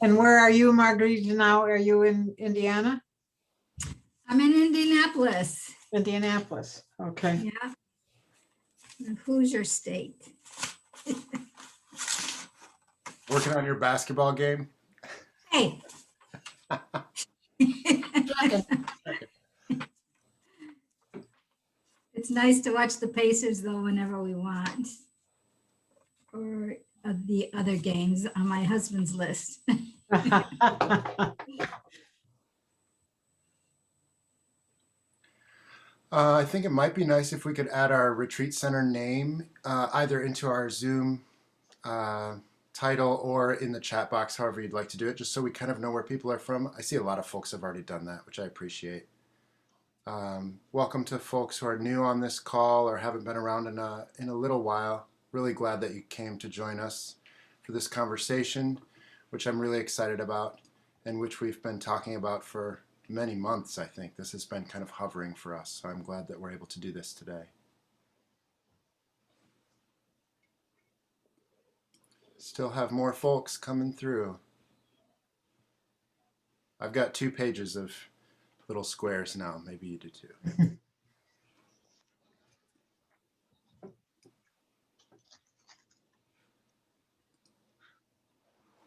And where are you, Margarita, now? Are you in Indiana? I'm in Indianapolis. Indianapolis, okay. Yeah. The Hoosier State. Working on your basketball game? Hey. It's nice to watch the Pacers, though, whenever we want. Or the other games on my husband's list. I think it might be nice if we could add our retreat center name either into our Zoom title or in the chat box, however you'd like to do it, just so we kind of know where people are from. I see a lot of folks have already done that, which I appreciate. Welcome to folks who are new on this call or haven't been around in a little while. Really glad that you came to join us for this conversation, which I'm really excited about and which we've been talking about for many months. I think this has been kind of hovering for us, so I'm glad that we're able to do this today. Still have more folks coming through. I've got 2 pages of little squares now. Maybe you do too.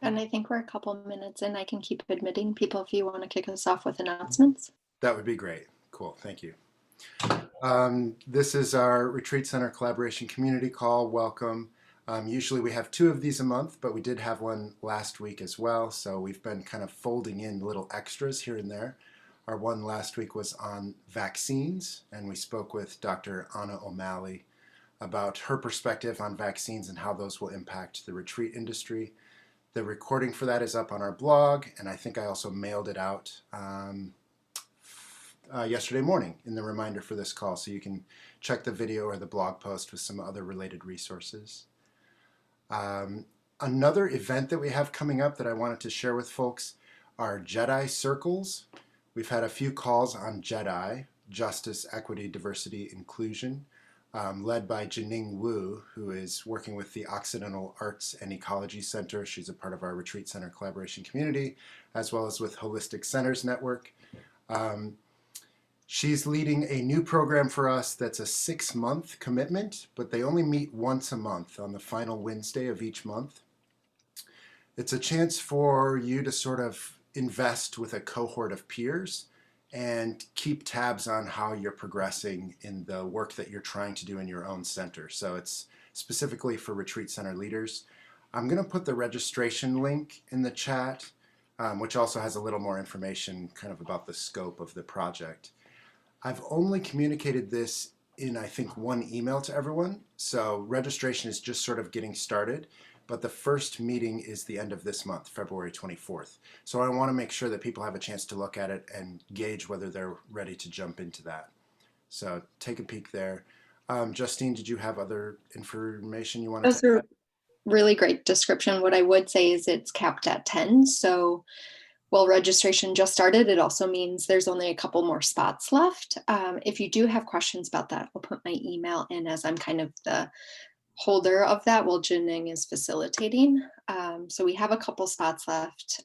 And I think we're a couple minutes in. I can keep admitting people if you want to kick us off with announcements. That would be great. Cool. Thank you. This is our Retreat Center Collaboration Community Call. Welcome. Usually we have 2 of these a month, but we did have one last week as well. So we've been kind of folding in little extras here and there. Our one last week was on vaccines, and we spoke with Dr. Anna O'Malley about her perspective on vaccines and how those will impact the retreat industry. The recording for that is up on our blog, and I think I also mailed it out yesterday morning in the reminder for this call, so you can check the video or the blog post with some other related resources. Another event that we have coming up that I wanted to share with folks are Jedi Circles. We've had a few calls on Jedi, Justice, Equity, Diversity, Inclusion, led by Jining Wu, who is working with the Occidental Arts and Ecology Center. She's a part of our Retreat Center Collaboration Community, as well as with Holistic Centers Network. She's leading a new program for us that's a 6-month commitment, but they only meet once a month on the final Wednesday of each month. It's a chance for you to sort of invest with a cohort of peers and keep tabs on how you're progressing in the work that you're trying to do in your own center. So it's specifically for retreat center leaders. I'm going to put the registration link in the chat, which also has a little more information kind of about the scope of the project. I've only communicated this in, I think, one email to everyone. So registration is just sort of getting started. But the first meeting is the end of this month, February 24th. So I want to make sure that people have a chance to look at it and gauge whether they're ready to jump into that. So take a peek there. Justine, did you have other information you wanted to add? That's a really great description. What I would say is it's capped at 10. So while registration just started, it also means there's only a couple more spots left. If you do have questions about that, I'll put my email in as I'm kind of the holder of that while Jining is facilitating. So we have a couple spots left,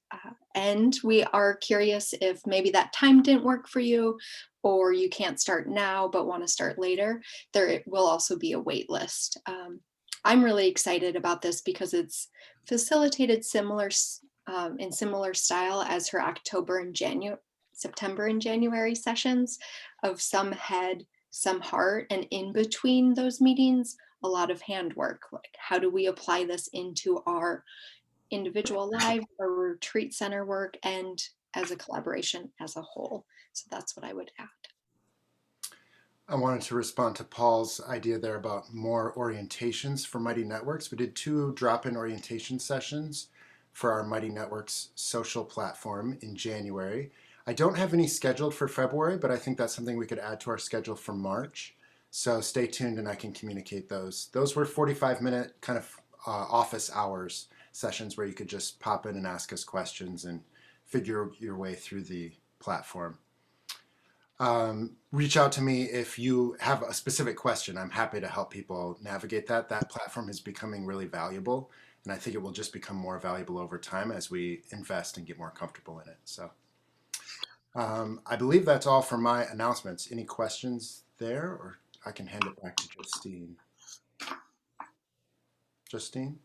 and we are curious if maybe that time didn't work for you, or you can't start now but want to start later. There will also be a wait list. I'm really excited about this because it's facilitated in similar style as her September and January sessions of some head, some heart, and in between those meetings, a lot of handwork. Like, how do we apply this into our individual lives, our retreat center work, and as a collaboration as a whole? So that's what I would add. I wanted to respond to Paul's idea there about more orientations for Mighty Networks. We did 2 drop-in orientation sessions for our Mighty Networks social platform in January. I don't have any scheduled for February, but I think that's something we could add to our schedule for March. So stay tuned and I can communicate those. Those were 45-minute kind of office hours sessions where you could just pop in and ask us questions and figure your way through the platform. Reach out to me if you have a specific question. I'm happy to help people navigate that. That platform is becoming really valuable And I think it will just become more valuable over time as we invest and get more comfortable in it. So I believe that's all for my announcements. Any questions there, or I can hand it back to Justine. Justine?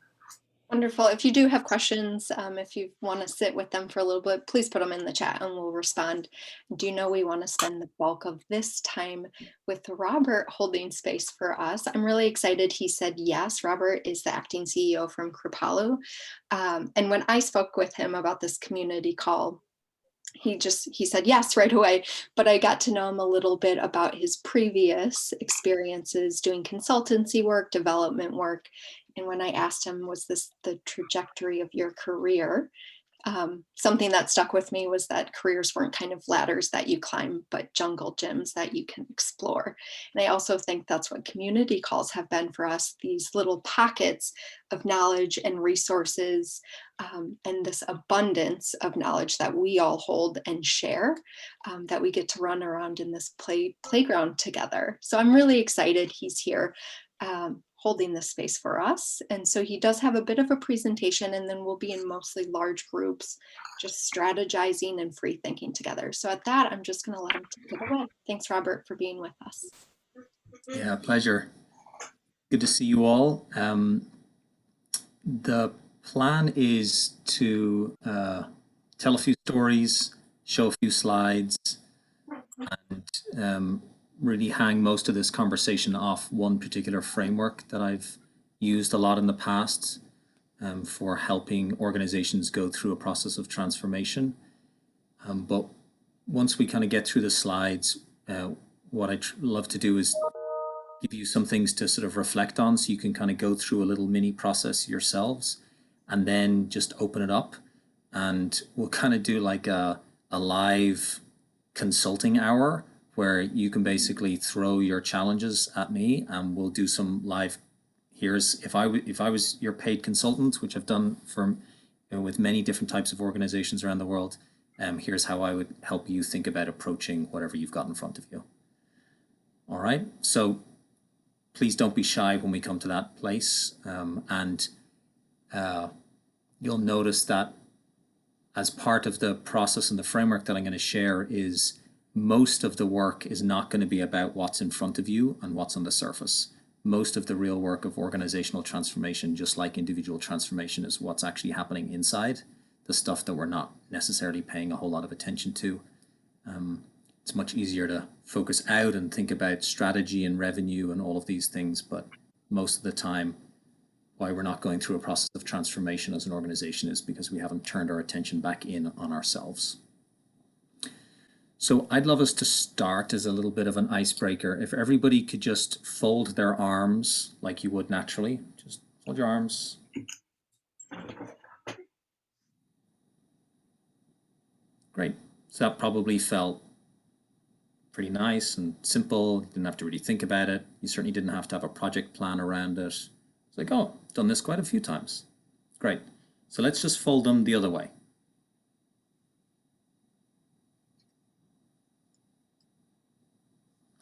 Wonderful. If you do have questions, if you want to sit with them for a little bit, please put them in the chat and we'll respond. Do you know we want to spend the bulk of this time with Robert holding space for us? I'm really excited he said yes. Robert is the acting CEO from Kripalu. And when I spoke with him about this community call, he said yes right away, but I got to know him a little bit about his previous experiences doing consultancy work, development work. And when I asked him, was this the trajectory of your career? Something that stuck with me was that careers weren't kind of ladders that you climb, but jungle gyms that you can explore. And I also think that's what community calls have been for us, these little pockets of knowledge and resources, and this abundance of knowledge that we all hold and share, that we get to run around in this playground together. So I'm really excited he's here. Holding this space for us. And so he does have a bit of a presentation, and then we'll be in mostly large groups, just strategizing and free thinking together. So at that, I'm just going to let him take it away. Thanks, Robert, for being with us. Yeah, pleasure. Good to see you all. The plan is to tell a few stories, show a few slides, and really hang most of this conversation off one particular framework that I've used a lot in the past for helping organizations go through a process of transformation. But once we kind of get through the slides, what I love to do is give you some things to sort of reflect on so you can kind of go through a little mini process yourselves, and then just open it up. And we'll kind of do like a live consulting hour where you can basically throw your challenges at me, and we'll do some live. Here's if I was your paid consultant, which I've done for with many different types of organizations around the world. Here's how I would help you think about approaching whatever you've got in front of you. All right. So please don't be shy when we come to that place, and you'll notice that as part of the process and the framework that I'm going to share is most of the work is not going to be about what's in front of you and what's on the surface. Most of the real work of organizational transformation, just like individual transformation, is what's actually happening inside, the stuff that we're not necessarily paying a whole lot of attention to. It's much easier to focus out and think about strategy and revenue and all of these things, but most of the time, why we're not going through a process of transformation as an organization is because we haven't turned our attention back in on ourselves. So I'd love us to start as a little bit of an icebreaker. If everybody could just fold their arms like you would naturally, just fold your arms. Great. So that probably felt pretty nice and simple. You didn't have to really think about it. You certainly didn't have to have a project plan around it. It's like, oh, I've done this quite a few times. Great. So let's just fold them the other way.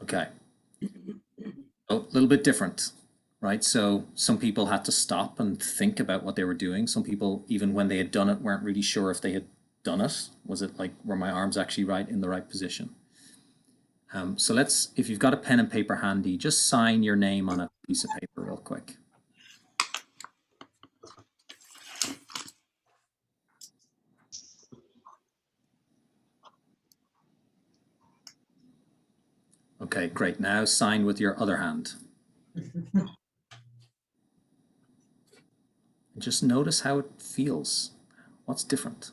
Okay. A little bit different, right? So some people had to stop and think about what they were doing. Some people, even when they had done it, weren't really sure if they had done it. Was it like, were my arms actually right in the right position? So let's, if you've got a pen and paper handy, just sign your name on a piece of paper real quick. Okay, great. Now sign with your other hand. Just notice how it feels. What's different?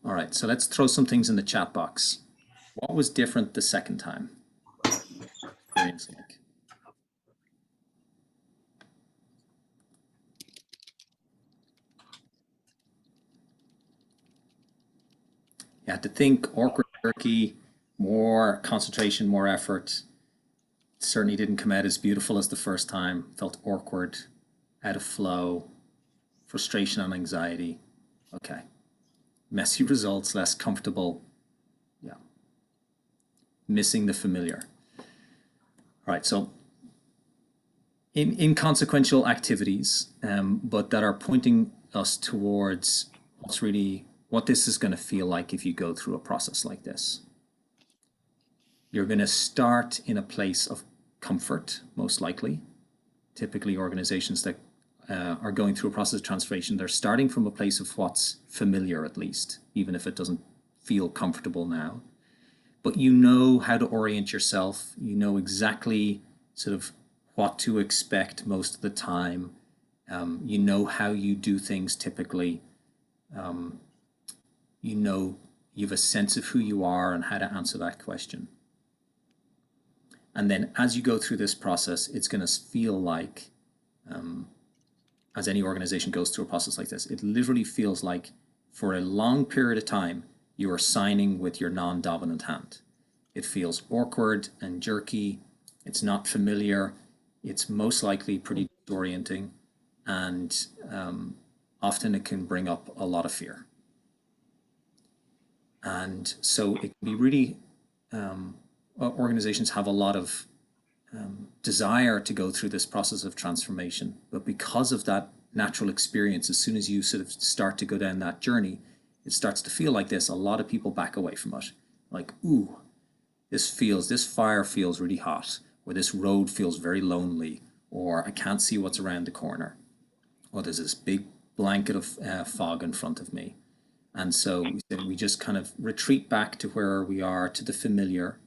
All right, so let's throw some things in the chat box. What was different the second time? Experience like. You had to think awkward turkey, more concentration, more effort. It certainly didn't come out as beautiful as the first time. Felt awkward, out of flow, frustration and anxiety. Okay. Messy results, less comfortable. Yeah. Missing the familiar. Right, so inconsequential activities, but that are pointing us towards what this is going to feel like if you go through a process like this. You're going to start in a place of comfort, most likely. Typically, organizations that are going through a process of transformation, they're starting from a place of what's familiar, at least, even if it doesn't feel comfortable now. But you know how to orient yourself. You know exactly sort of what to expect most of the time. You know how you do things typically. You know, you have a sense of who you are and how to answer that question. And then as you go through this process, it's going to feel like, as any organization goes through a process like this, it literally feels like for a long period of time, you are signing with your non-dominant hand. It feels awkward and jerky. It's not familiar. It's most likely pretty disorienting, and often it can bring up a lot of fear. And so it can be really, organizations have a lot of desire to go through this process of transformation, but because of that natural experience, as soon as you sort of start to go down that journey, it starts to feel like this. A lot of people back away from it. Like, ooh, this fire feels really hot, or this road feels very lonely, or I can't see what's around the corner, or there's this big blanket of fog in front of me. And so we just kind of retreat back to where we are, to the familiar,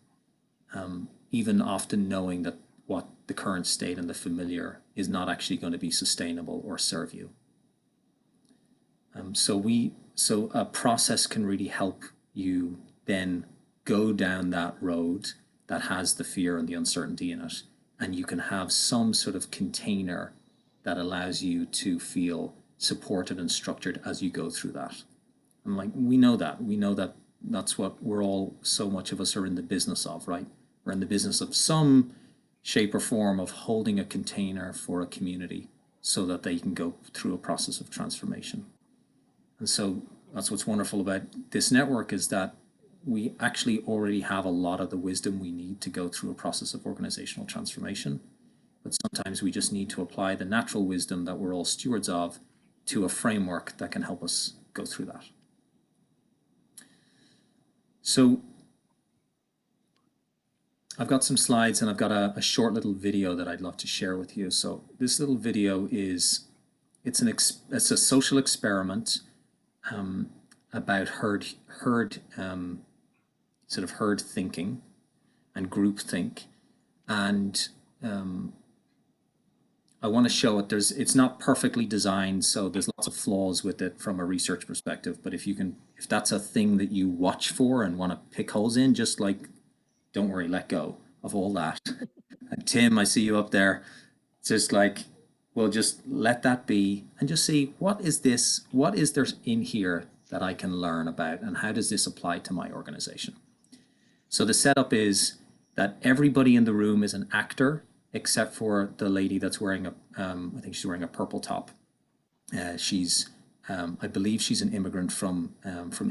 even often knowing that what the current state and the familiar is not actually going to be sustainable or serve you. So a process can really help you then go down that road that has the fear and the uncertainty in it, and you can have some sort of container that allows you to feel supported and structured as you go through that. And like, we know that that's what we're all, so much of us are in the business of, right? We're in the business of some shape or form of holding a container for a community so that they can go through a process of transformation. And so that's what's wonderful about this network, is that we actually already have a lot of the wisdom we need to go through a process of organizational transformation. But sometimes we just need to apply the natural wisdom that we're all stewards of to a framework that can help us go through that. So I've got some slides, and I've got a short little video that I'd love to share with you. So this little video is, it's a social experiment about herd thinking and group think, and I want to show it. It's not perfectly designed, so there's lots of flaws with it from a research perspective. But if that's a thing that you watch for and want to pick holes in, just like, don't worry, let go of all that. And Tim, I see you up there. It's just like, well, just let that be and just see, what is there in here that I can learn about, and how does this apply to my organization? So the setup is that everybody in the room is an actor, except for the lady that's wearing I think she's wearing a purple top. I believe she's an immigrant from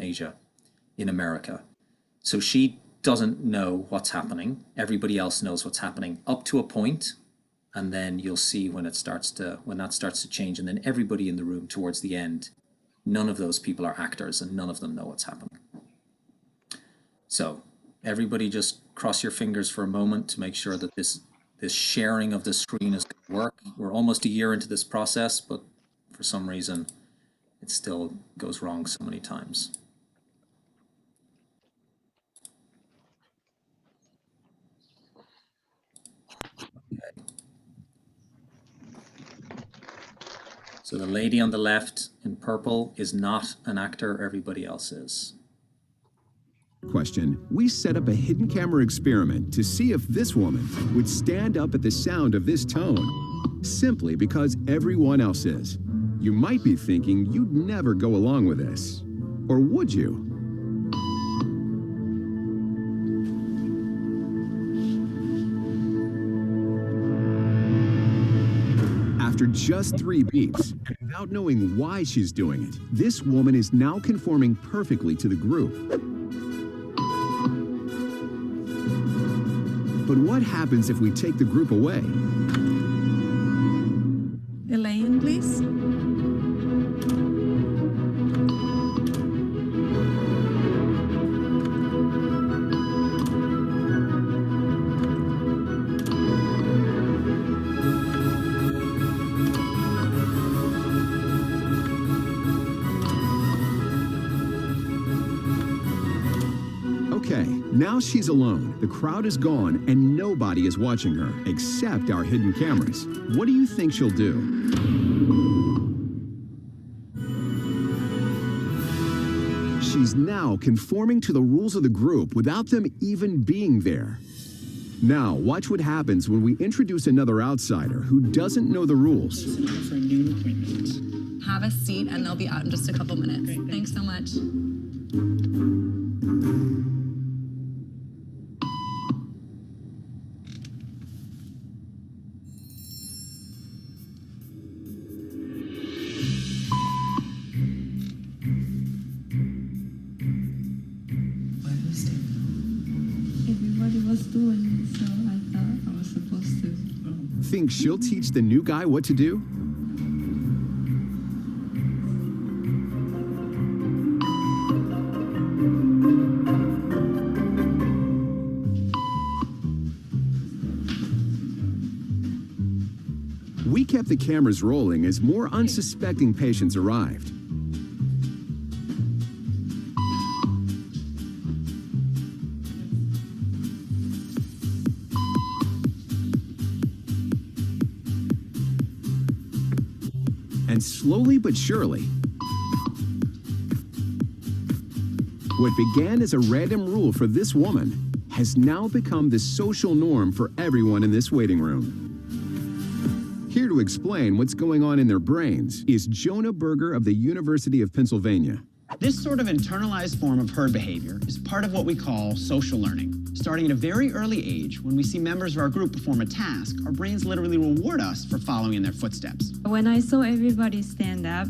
Asia in America. So she doesn't know what's happening. Everybody else knows what's happening up to a point, and then you'll see when that starts to change, and then everybody in the room towards the end, none of those people are actors, and none of them know what's happening. So everybody just cross your fingers for a moment to make sure that this sharing of the screen is going to work. We're almost a year into this process, but for some reason it still goes wrong so many times. Okay. So the lady on the left in purple is not an actor, everybody else is. Question. We set up a hidden camera experiment to see if this woman would stand up at the sound of this tone, simply because everyone else is. You might be thinking you'd never go along with this. Or would you? After just 3 beeps, and without knowing why she's doing it, this woman is now conforming perfectly to the group. But what happens if we take the group away? Elaine, please. Okay, now she's alone. The crowd is gone and nobody is watching her except our hidden cameras. What do you think she'll do? She's now conforming to the rules of the group without them even being there. Now, watch what happens when we introduce another outsider who doesn't know the rules. For a new appointment. Have a seat and they'll be out in just a couple minutes. Great. Thanks so much. Why do we stand? Everybody was doing it, so I thought I was supposed to. Think she'll teach the new guy what to do? We kept the cameras rolling as more unsuspecting patients arrived. And slowly but surely, what began as a random rule for this woman has now become the social norm for everyone in this waiting room. Here to explain what's going on in their brains is Jonah Berger of the University of Pennsylvania. This sort of internalized form of herd behavior is part of what we call social learning. Starting at a very early age, when we see members of our group perform a task, our brains literally reward us for following in their footsteps. When I saw everybody stand up,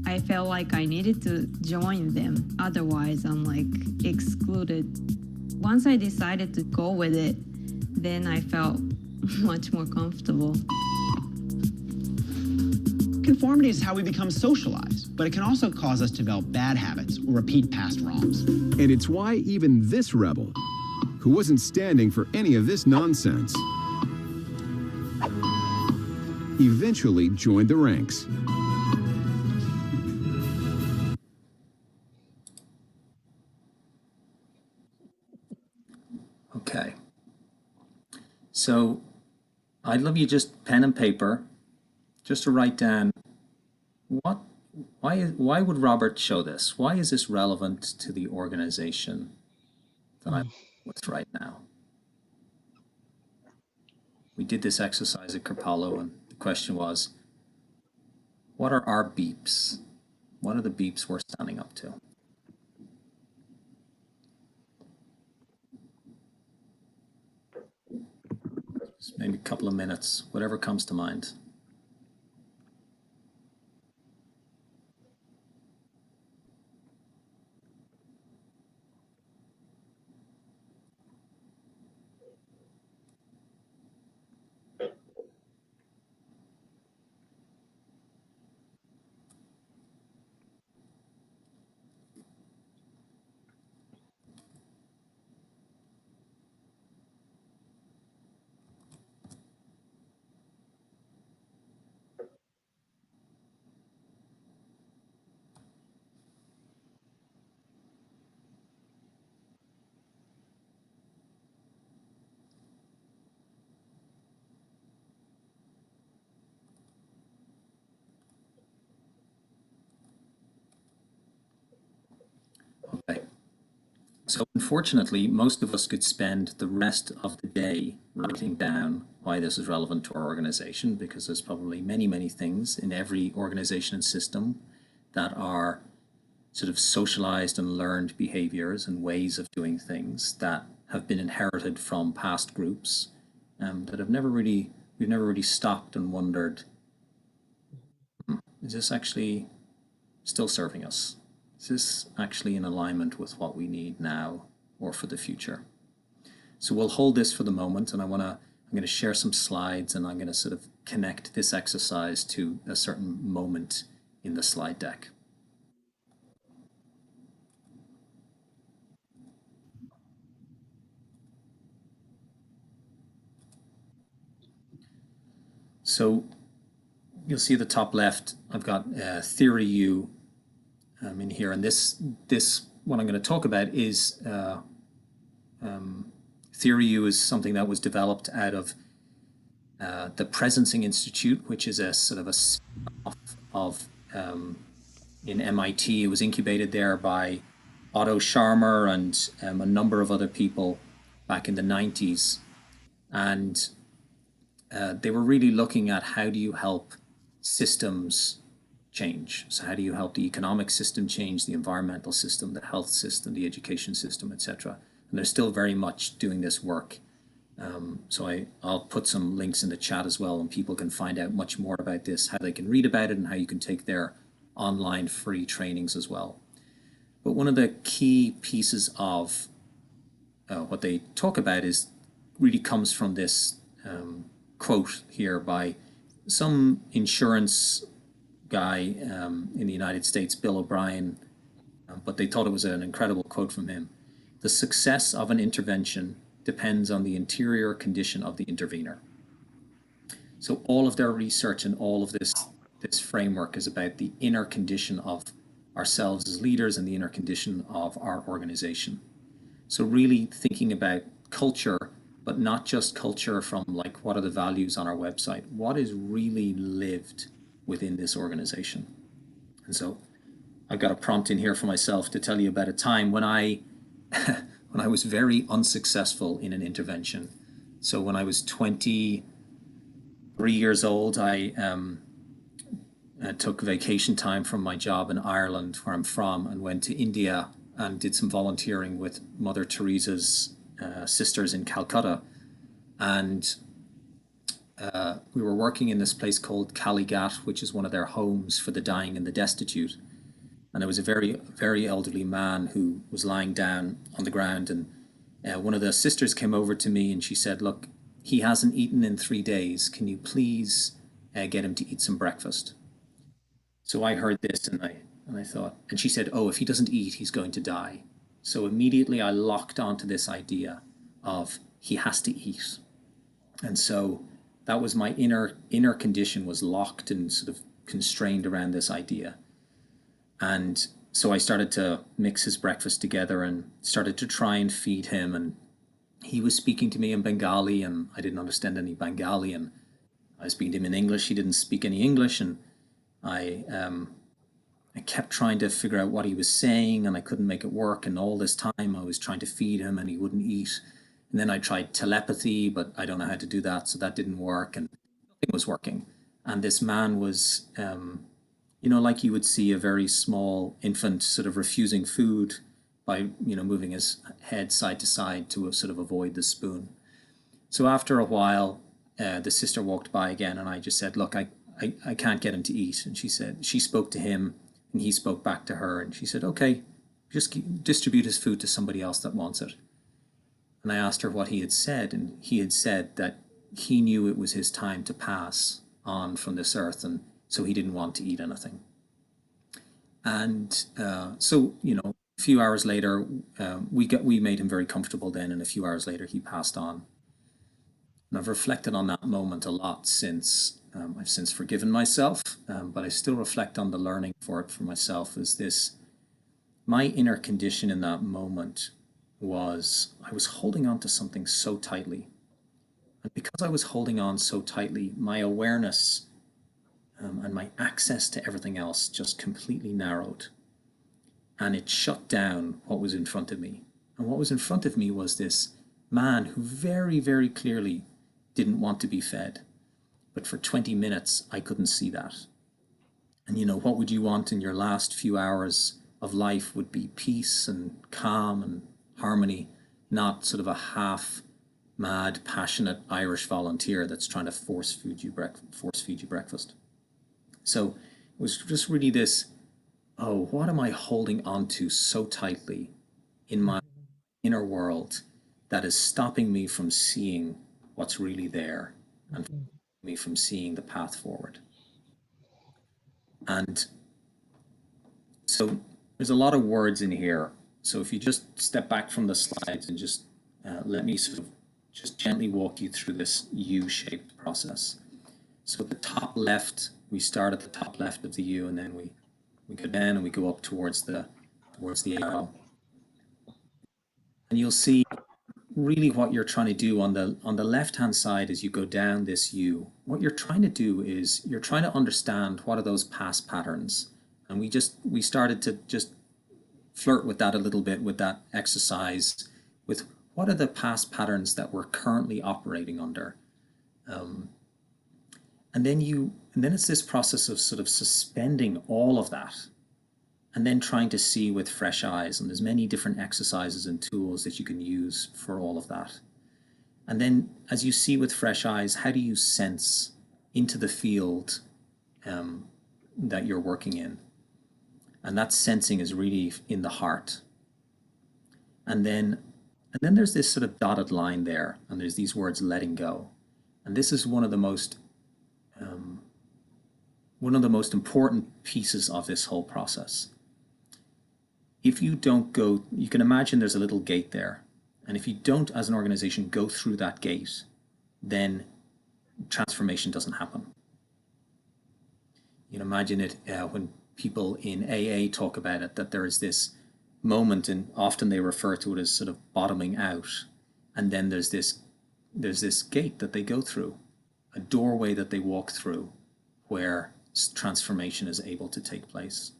I felt like I needed to join them. Otherwise, I'm like excluded. Once I decided to go with it, then I felt much more comfortable. Conformity is how we become socialized, but it can also cause us to develop bad habits or repeat past wrongs. And it's why even this rebel, who wasn't standing for any of this nonsense, eventually joined the ranks. Okay. So I'd love you just pen and paper, just to write down why would Robert show this? Why is this relevant to the organization that I'm with right now? We did this exercise at Kripalu, and the question was, what are our beeps? What are the beeps we're standing up to? Just maybe a couple of minutes, whatever comes to mind. Okay. So unfortunately, most of us could spend the rest of the day writing down why this is relevant to our organization, because there's probably many, many things in every organization and system that are sort of socialized and learned behaviors and ways of doing things that have been inherited from past groups that we've never really stopped and wondered, is this actually still serving us? Is this actually in alignment with what we need now or for the future? So we'll hold this for the moment, and I'm going to share some slides, and I'm going to sort of connect this exercise to a certain moment in the slide deck. So you'll see at the top left, I've got Theory U in here, and this what I'm going to talk about is Theory U is something that was developed out of the Fetzer Institute, which is a sort of a spin-off of in MIT. It was incubated there by Otto Scharmer and a number of other people back in the 90s, and they were really looking at how do you help systems change. So how do you help the economic system change, the environmental system, the health system, the education system, etc. And they're still very much doing this work. So I'll put some links in the chat as well, and people can find out much more about this, how they can read about it, and how you can take their online free trainings as well. But one of the key pieces of what they talk about is really comes from this quote here by some insurance guy in the United States, Bill O'Brien, but they thought it was an incredible quote from him. The success of an intervention depends on the interior condition of the intervener. So all of their research and all of this framework is about the inner condition of ourselves as leaders and the inner condition of our organization. So really thinking about culture, but not just culture from like what are the values on our website, what is really lived within this organization. And so I've got a prompt in here for myself to tell you about a time when I when I was very unsuccessful in an intervention. So when I was 23 years old, I took vacation time from my job in Ireland, where I'm from, and went to India and did some volunteering with Mother Teresa's sisters in Calcutta. And we were working in this place called Kalighat, which is one of their homes for the dying and the destitute. And there was a very, very elderly man who was lying down on the ground. And one of the sisters came over to me and she said, look, he hasn't eaten in 3 days. Can you please get him to eat some breakfast? So I heard this and I thought, and she said, oh, if he doesn't eat, he's going to die. So immediately I locked onto this idea of he has to eat. And so that was my inner condition was locked and sort of constrained around this idea. And so I started to mix his breakfast together and started to try and feed him. And he was speaking to me in Bengali, and I didn't understand any Bengali. And I was speaking to him in English. He didn't speak any English. And I kept trying to figure out what he was saying, and I couldn't make it work. And all this time I was trying to feed him and he wouldn't eat. And then I tried telepathy, but I don't know how to do that. So that didn't work, and nothing was working. And this man was, like you would see a very small infant sort of refusing food by, moving his head side to side to sort of avoid the spoon. So after a while, the sister walked by again, and I just said, look, I can't get him to eat. And she spoke to him, and he spoke back to her, and she said, okay, just distribute his food to somebody else that wants it. And I asked her what he had said, and he had said that he knew it was his time to pass on from this earth, and so he didn't want to eat anything. And so, a few hours later, we made him very comfortable then, and a few hours later he passed on. And I've reflected on that moment a lot since. I've since forgiven myself, but I still reflect on the learning for it for myself. Is this, my inner condition in that moment was I was holding on to something so tightly. And because I was holding on so tightly, my awareness and my access to everything else just completely narrowed. And it shut down what was in front of me. And what was in front of me was this man who very, very clearly didn't want to be fed. But for 20 minutes, I couldn't see that. And what would you want in your last few hours of life would be peace and calm and harmony, not sort of a half mad, passionate Irish volunteer that's trying to force feed you breakfast. So it was just really this, what am I holding on to so tightly in my inner world that is stopping me from seeing what's really there and me from seeing the path forward. And so there's a lot of words in here. So if you just step back from the slides and just let me sort of just gently walk you through this U-shaped process. So at the top left, we start at the top left of the U, and then we go down and we go up towards the arrow. And you'll see really what you're trying to do on the left-hand side as you go down this U. What you're trying to do is you're trying to understand what are those past patterns. And we started to just flirt with that a little bit with that exercise, with what are the past patterns that we're currently operating under. And then it's this process of sort of suspending all of that and then trying to see with fresh eyes. And there's many different exercises and tools that you can use for all of that. And then as you see with fresh eyes, how do you sense into the field that you're working in? And that sensing is really in the heart. And then there's this sort of dotted line there, and there's these words letting go. And this is one of the most important pieces of this whole process. If you don't go, you can imagine there's a little gate there. And if you don't, as an organization, go through that gate, then transformation doesn't happen. You can imagine it when people in AA talk about it, that there is this moment, and often they refer to it as sort of bottoming out. And then there's this gate that they go through, a doorway that they walk through where transformation is able to take place.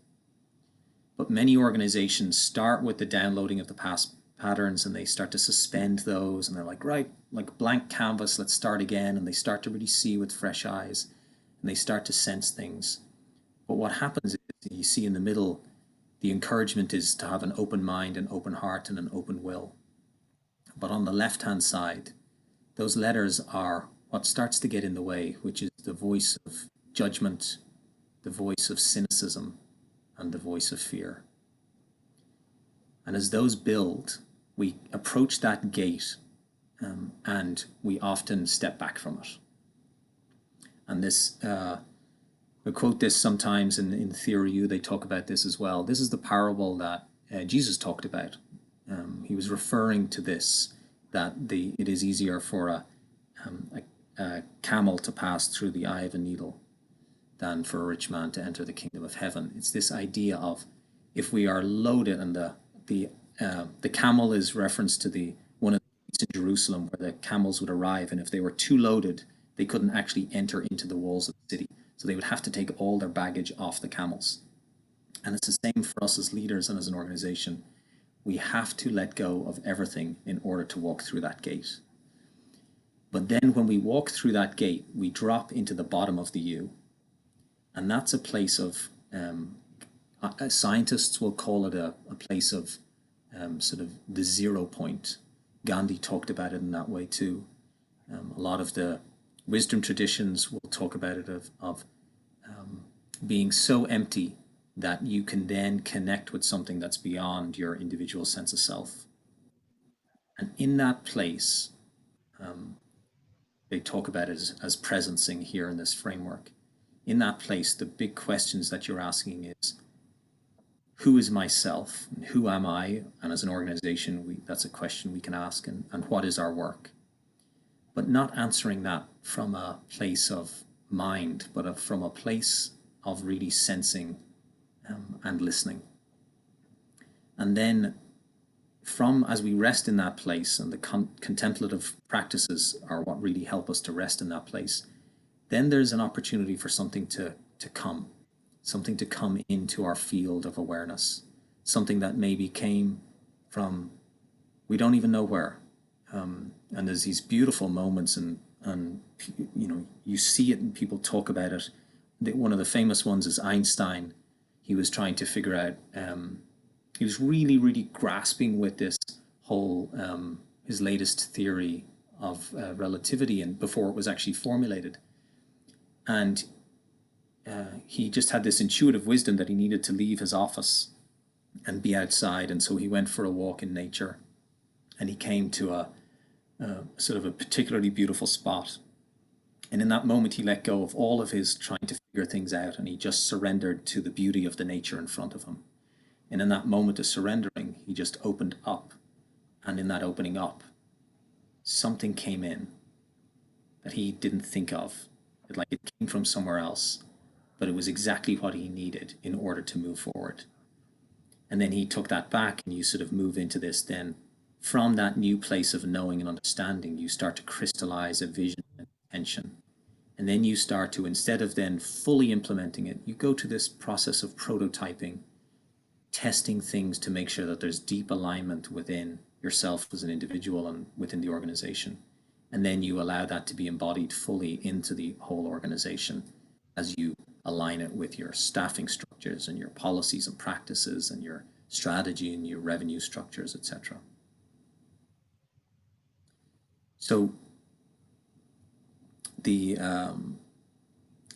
But many organizations start with the downloading of the past patterns, and they start to suspend those, and they're like, right, like blank canvas, let's start again. And they start to really see with fresh eyes, and they start to sense things. But what happens is, you see in the middle, the encouragement is to have an open mind, an open heart, and an open will. But on the left-hand side, those letters are what starts to get in the way, which is the voice of judgment, the voice of cynicism, and the voice of fear. And as those build, we approach that gate, and we often step back from it. And this, I quote this sometimes in Theory U, they talk about this as well. This is the parable that Jesus talked about. He was referring to this, that it is easier for a camel to pass through the eye of a needle than for a rich man to enter the kingdom of heaven. It's this idea of, if we are loaded, and the camel is reference to one of the in Jerusalem where the camels would arrive, and if they were too loaded, they couldn't actually enter into the walls of the city. So they would have to take all their baggage off the camels. And it's the same for us as leaders and as an organization. We have to let go of everything in order to walk through that gate. But then when we walk through that gate, we drop into the bottom of the U. And that's a place of, scientists will call it a place of sort of the 0 point. Gandhi talked about it in that way too. A lot of the wisdom traditions will talk about it of being so empty that you can then connect with something that's beyond your individual sense of self. And in that place, they talk about it as presencing here in this framework. In that place, the big questions that you're asking is, who is myself? And who am I? And as an organization, that's a question we can ask. And what is our work? But not answering that from a place of mind, but from a place of really sensing and listening. And then as we rest in that place, and the contemplative practices are what really help us to rest in that place, then there's an opportunity for something to come into our field of awareness, something that maybe came from, we don't even know where. And there's these beautiful moments, and you see it and people talk about it. One of the famous ones is Einstein. He was trying to figure out, he was really, really grasping with this whole, his latest theory of relativity, and before it was actually formulated. And he just had this intuitive wisdom that he needed to leave his office and be outside. And so he went for a walk in nature. and he came to a sort of a particularly beautiful spot. And in that moment, he let go of all of his trying to figure things out, and he just surrendered to the beauty of the nature in front of him. And in that moment of surrendering, he just opened up. And in that opening up, something came in that he didn't think of. Like it came from somewhere else, but it was exactly what he needed in order to move forward. And then he took that back, and you sort of move into this then. From that new place of knowing and understanding, you start to crystallize a vision and intention. And then you start to, instead of then fully implementing it, you go to this process of prototyping, testing things to make sure that there's deep alignment within yourself as an individual and within the organization. And then you allow that to be embodied fully into the whole organization as you align it with your staffing structures and your policies and practices and your strategy and your revenue structures, etc. So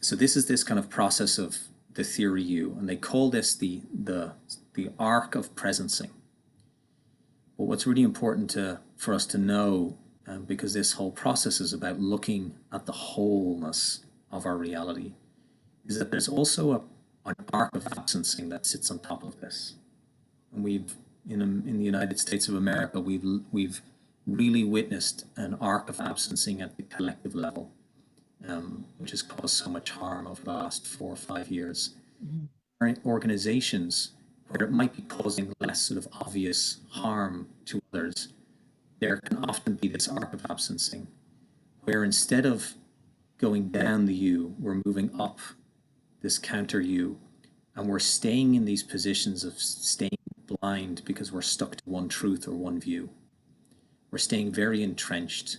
so this is this kind of process of the theory U, and they call this the arc of presencing. But what's really important for us to know, because this whole process is about looking at the wholeness of our reality, is that there's also an arc of absencing that sits on top of this. And we've in the United States of America, we've really witnessed an arc of absencing at the collective level, which has caused so much harm over the last 4 or 5 years. Organizations where it might be causing less sort of obvious harm to others, there can often be this arc of absencing, where instead of going down the U, we're moving up this counter U, and we're staying in these positions of staying blind because we're stuck to one truth or one view. We're staying very entrenched,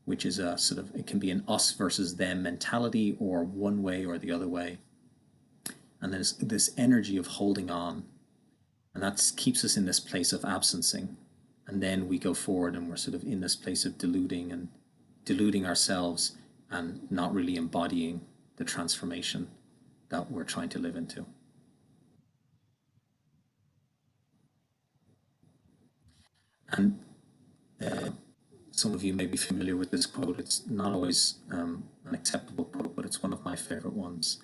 which is a sort of, it can be an us versus them mentality, or one way or the other way. And there's this energy of holding on, and that keeps us in this place of absencing. And then we go forward and we're sort of in this place of deluding ourselves and not really embodying the transformation that we're trying to live into. And some of you may be familiar with this quote. It's not always an acceptable quote, but it's one of my favorite ones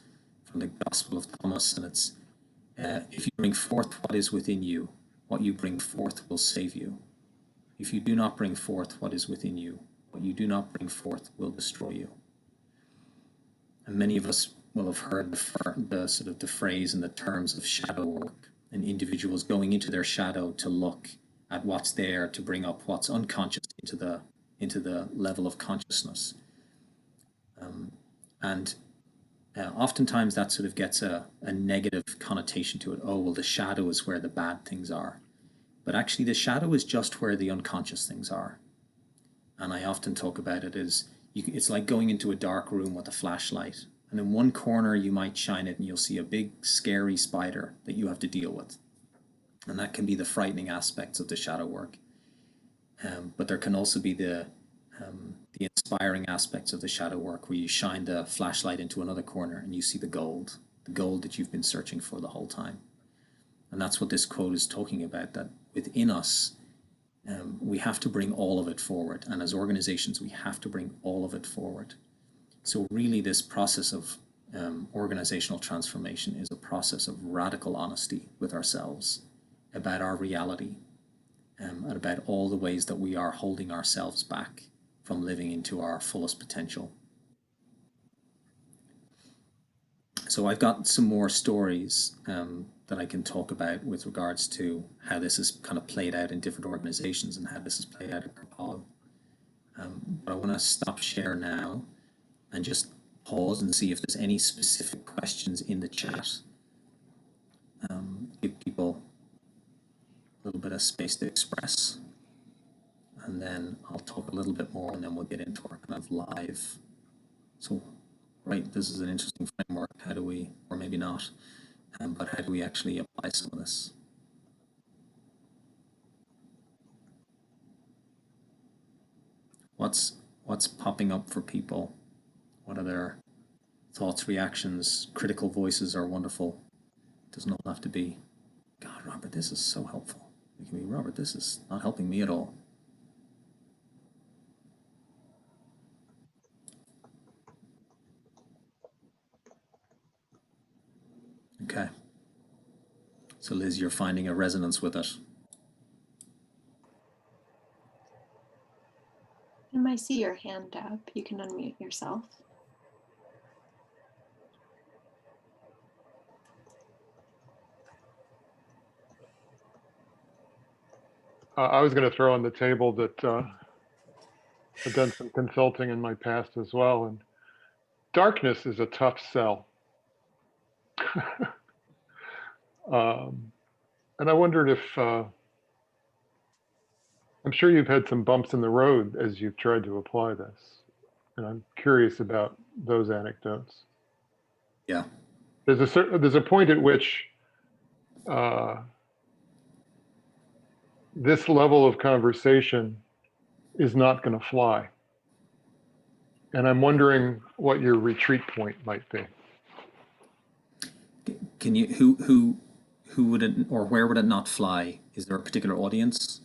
from the Gospel of Thomas. And it's, if you bring forth what is within you, what you bring forth will save you. If you do not bring forth what is within you, what you do not bring forth will destroy you. And many of us will have heard the sort of the phrase and the terms of shadow work, and individuals going into their shadow to look at what's there, to bring up what's unconscious into the level of consciousness. Oftentimes that sort of gets a negative connotation to it. Oh, well, the shadow is where the bad things are. But actually the shadow is just where the unconscious things are. And I often talk about it as, it's like going into a dark room with a flashlight. And in one corner you might shine it and you'll see a big scary spider that you have to deal with. And that can be the frightening aspects of the shadow work. But there can also be the inspiring aspects of the shadow work, where you shine the flashlight into another corner and you see the gold that you've been searching for the whole time. And that's what this quote is talking about, that within us, we have to bring all of it forward. And as organizations, we have to bring all of it forward. So really this process of organizational transformation is a process of radical honesty with ourselves about our reality, and about all the ways that we are holding ourselves back from living into our fullest potential. So I've got some more stories that I can talk about with regards to how this is kind of played out in different organizations and how this is played out at Kripalu. But I want to stop share now and just pause and see if there's any specific questions in the chat. Give people a little bit of space to express, and then I'll talk a little bit more, and then we'll get into our kind of live. So, right, this is an interesting framework. How do we, or maybe not, but how do we actually apply some of this? What's popping up for people? What are their thoughts, reactions? Critical voices are wonderful. It doesn't all have to be, God, Robert, this is so helpful. It can be, Robert, this is not helping me at all. So Liz, you're finding a resonance with it. I see your hand up. You can unmute yourself. I was going to throw on the table that I've done some consulting in my past as well, and darkness is a tough sell. And I wondered if, I'm sure you've had some bumps in the road as you've tried to apply this, and I'm curious about those anecdotes. Yeah. There's a point at which this level of conversation is not going to fly. And I'm wondering what your retreat point might be. Can you, who would it, or where would it not fly? Is there a particular audience?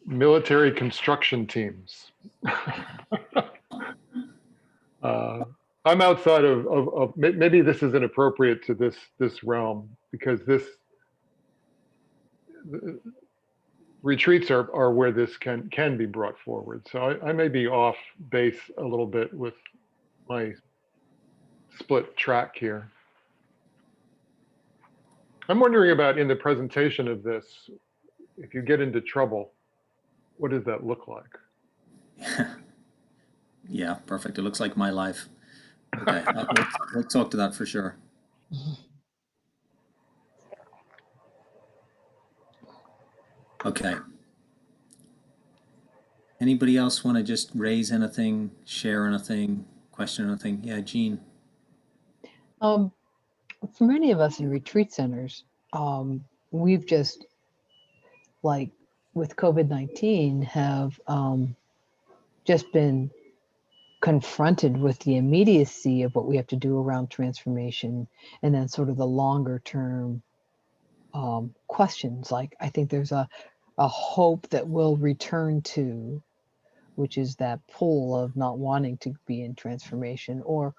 Military construction teams. I'm outside of maybe this is inappropriate to this realm, because retreats are where this can be brought forward. So I may be off base a little bit with my split track here. I'm wondering about, in the presentation of this, if you get into trouble, what does that look like? Yeah, perfect. It looks like my life. Okay, we'll talk to that for sure. Okay. Anybody else want to just raise anything, share anything, question anything? Yeah, Jean. For many of us in retreat centers, we've just, like with COVID-19, have just been confronted with the immediacy of what we have to do around transformation, and then sort of the longer term questions. Like, I think there's a hope that we'll return to, which is that pull of not wanting to be in transformation, or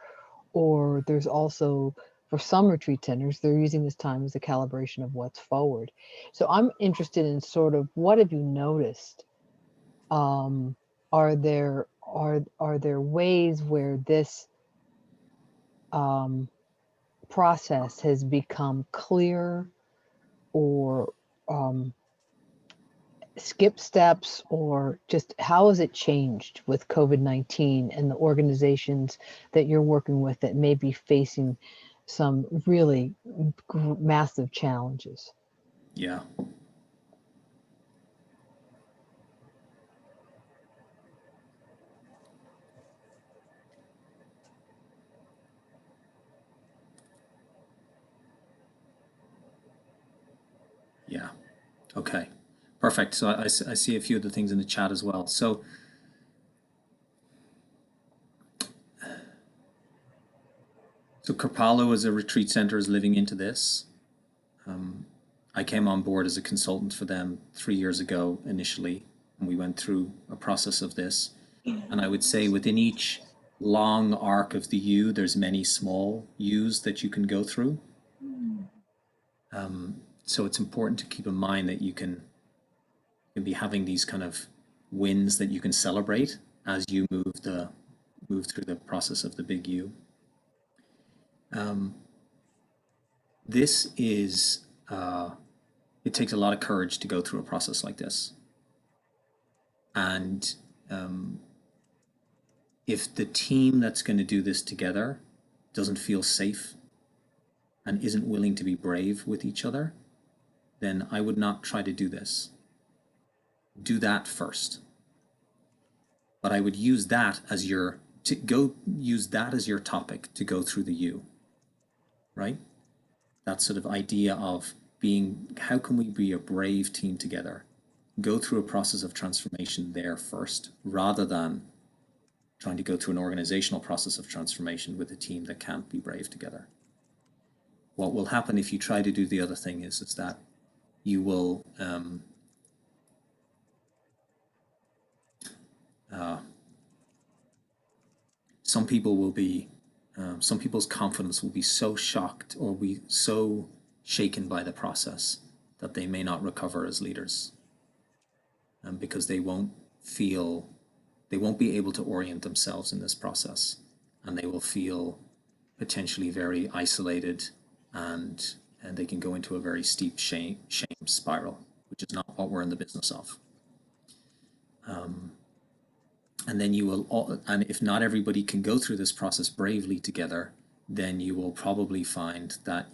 there's also, for some retreat centers, they're using this time as a calibration of what's forward. So I'm interested in sort of, what have you noticed? Are there ways where this process has become clear, or skip steps, or just how has it changed with COVID-19 and the organizations that you're working with that may be facing some really massive challenges? Yeah. Yeah. Okay. Perfect. So I see a few of the things in the chat as well. So Kripalu as a retreat center is living into this. I came on board as a consultant for them 3 years ago initially, and we went through a process of this. And I would say within each long arc of the U, there's many small U's that you can go through. So it's important to keep in mind that you can be having these kind of wins that you can celebrate as you move through the process of the big U. This is, it takes a lot of courage to go through a process like this. And if the team that's going to do this together doesn't feel safe and isn't willing to be brave with each other, then I would not try to do this. Do that first. But I would use that as your topic to go through the U, right? That sort of idea of being, how can we be a brave team together? Go through a process of transformation there first, rather than trying to go through an organizational process of transformation with a team that can't be brave together. What will happen if you try to do the other thing is that you will some people will be some people's confidence will be so shocked or be so shaken by the process that they may not recover as leaders, because they won't be able to orient themselves in this process, and they will feel potentially very isolated, and they can go into a very steep shame spiral, which is not what we're in the business of. And then you will, and if not everybody can go through this process bravely together, then you will probably find that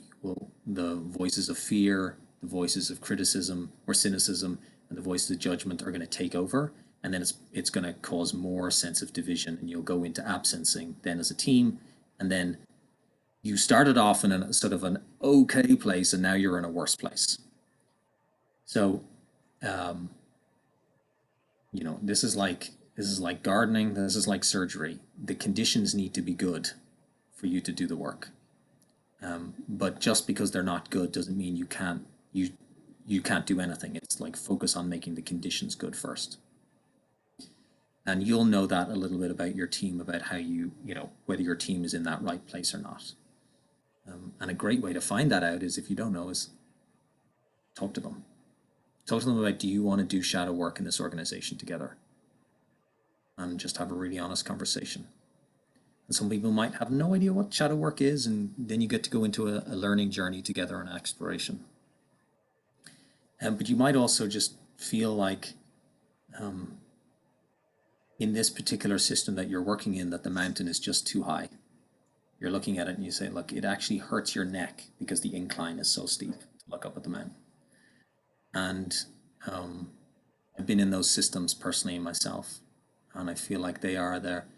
the voices of fear, the voices of criticism or cynicism, and the voices of judgment are going to take over, and then it's going to cause more sense of division, and you'll go into absencing then as a team, and then you started off in a sort of an okay place, and now you're in a worse place. So, you know, this is like gardening. This is like surgery. The conditions need to be good for you to do the work. But just because they're not good doesn't mean you can't do anything. It's like focus on making the conditions good first. And you'll know that a little bit about your team, about how you know, whether your team is in that right place or not. And a great way to find that out is, if you don't know, is talk to them. Talk to them about, do you want to do shadow work in this organization together? And just have a really honest conversation. And some people might have no idea what shadow work is, and then you get to go into a learning journey together and exploration. But you might also just feel like in this particular system that you're working in, that the mountain is just too high. You're looking at it and you say, look, it actually hurts your neck because the incline is so steep to look up at the mountain. And I've been in those systems personally myself, and I feel like they're the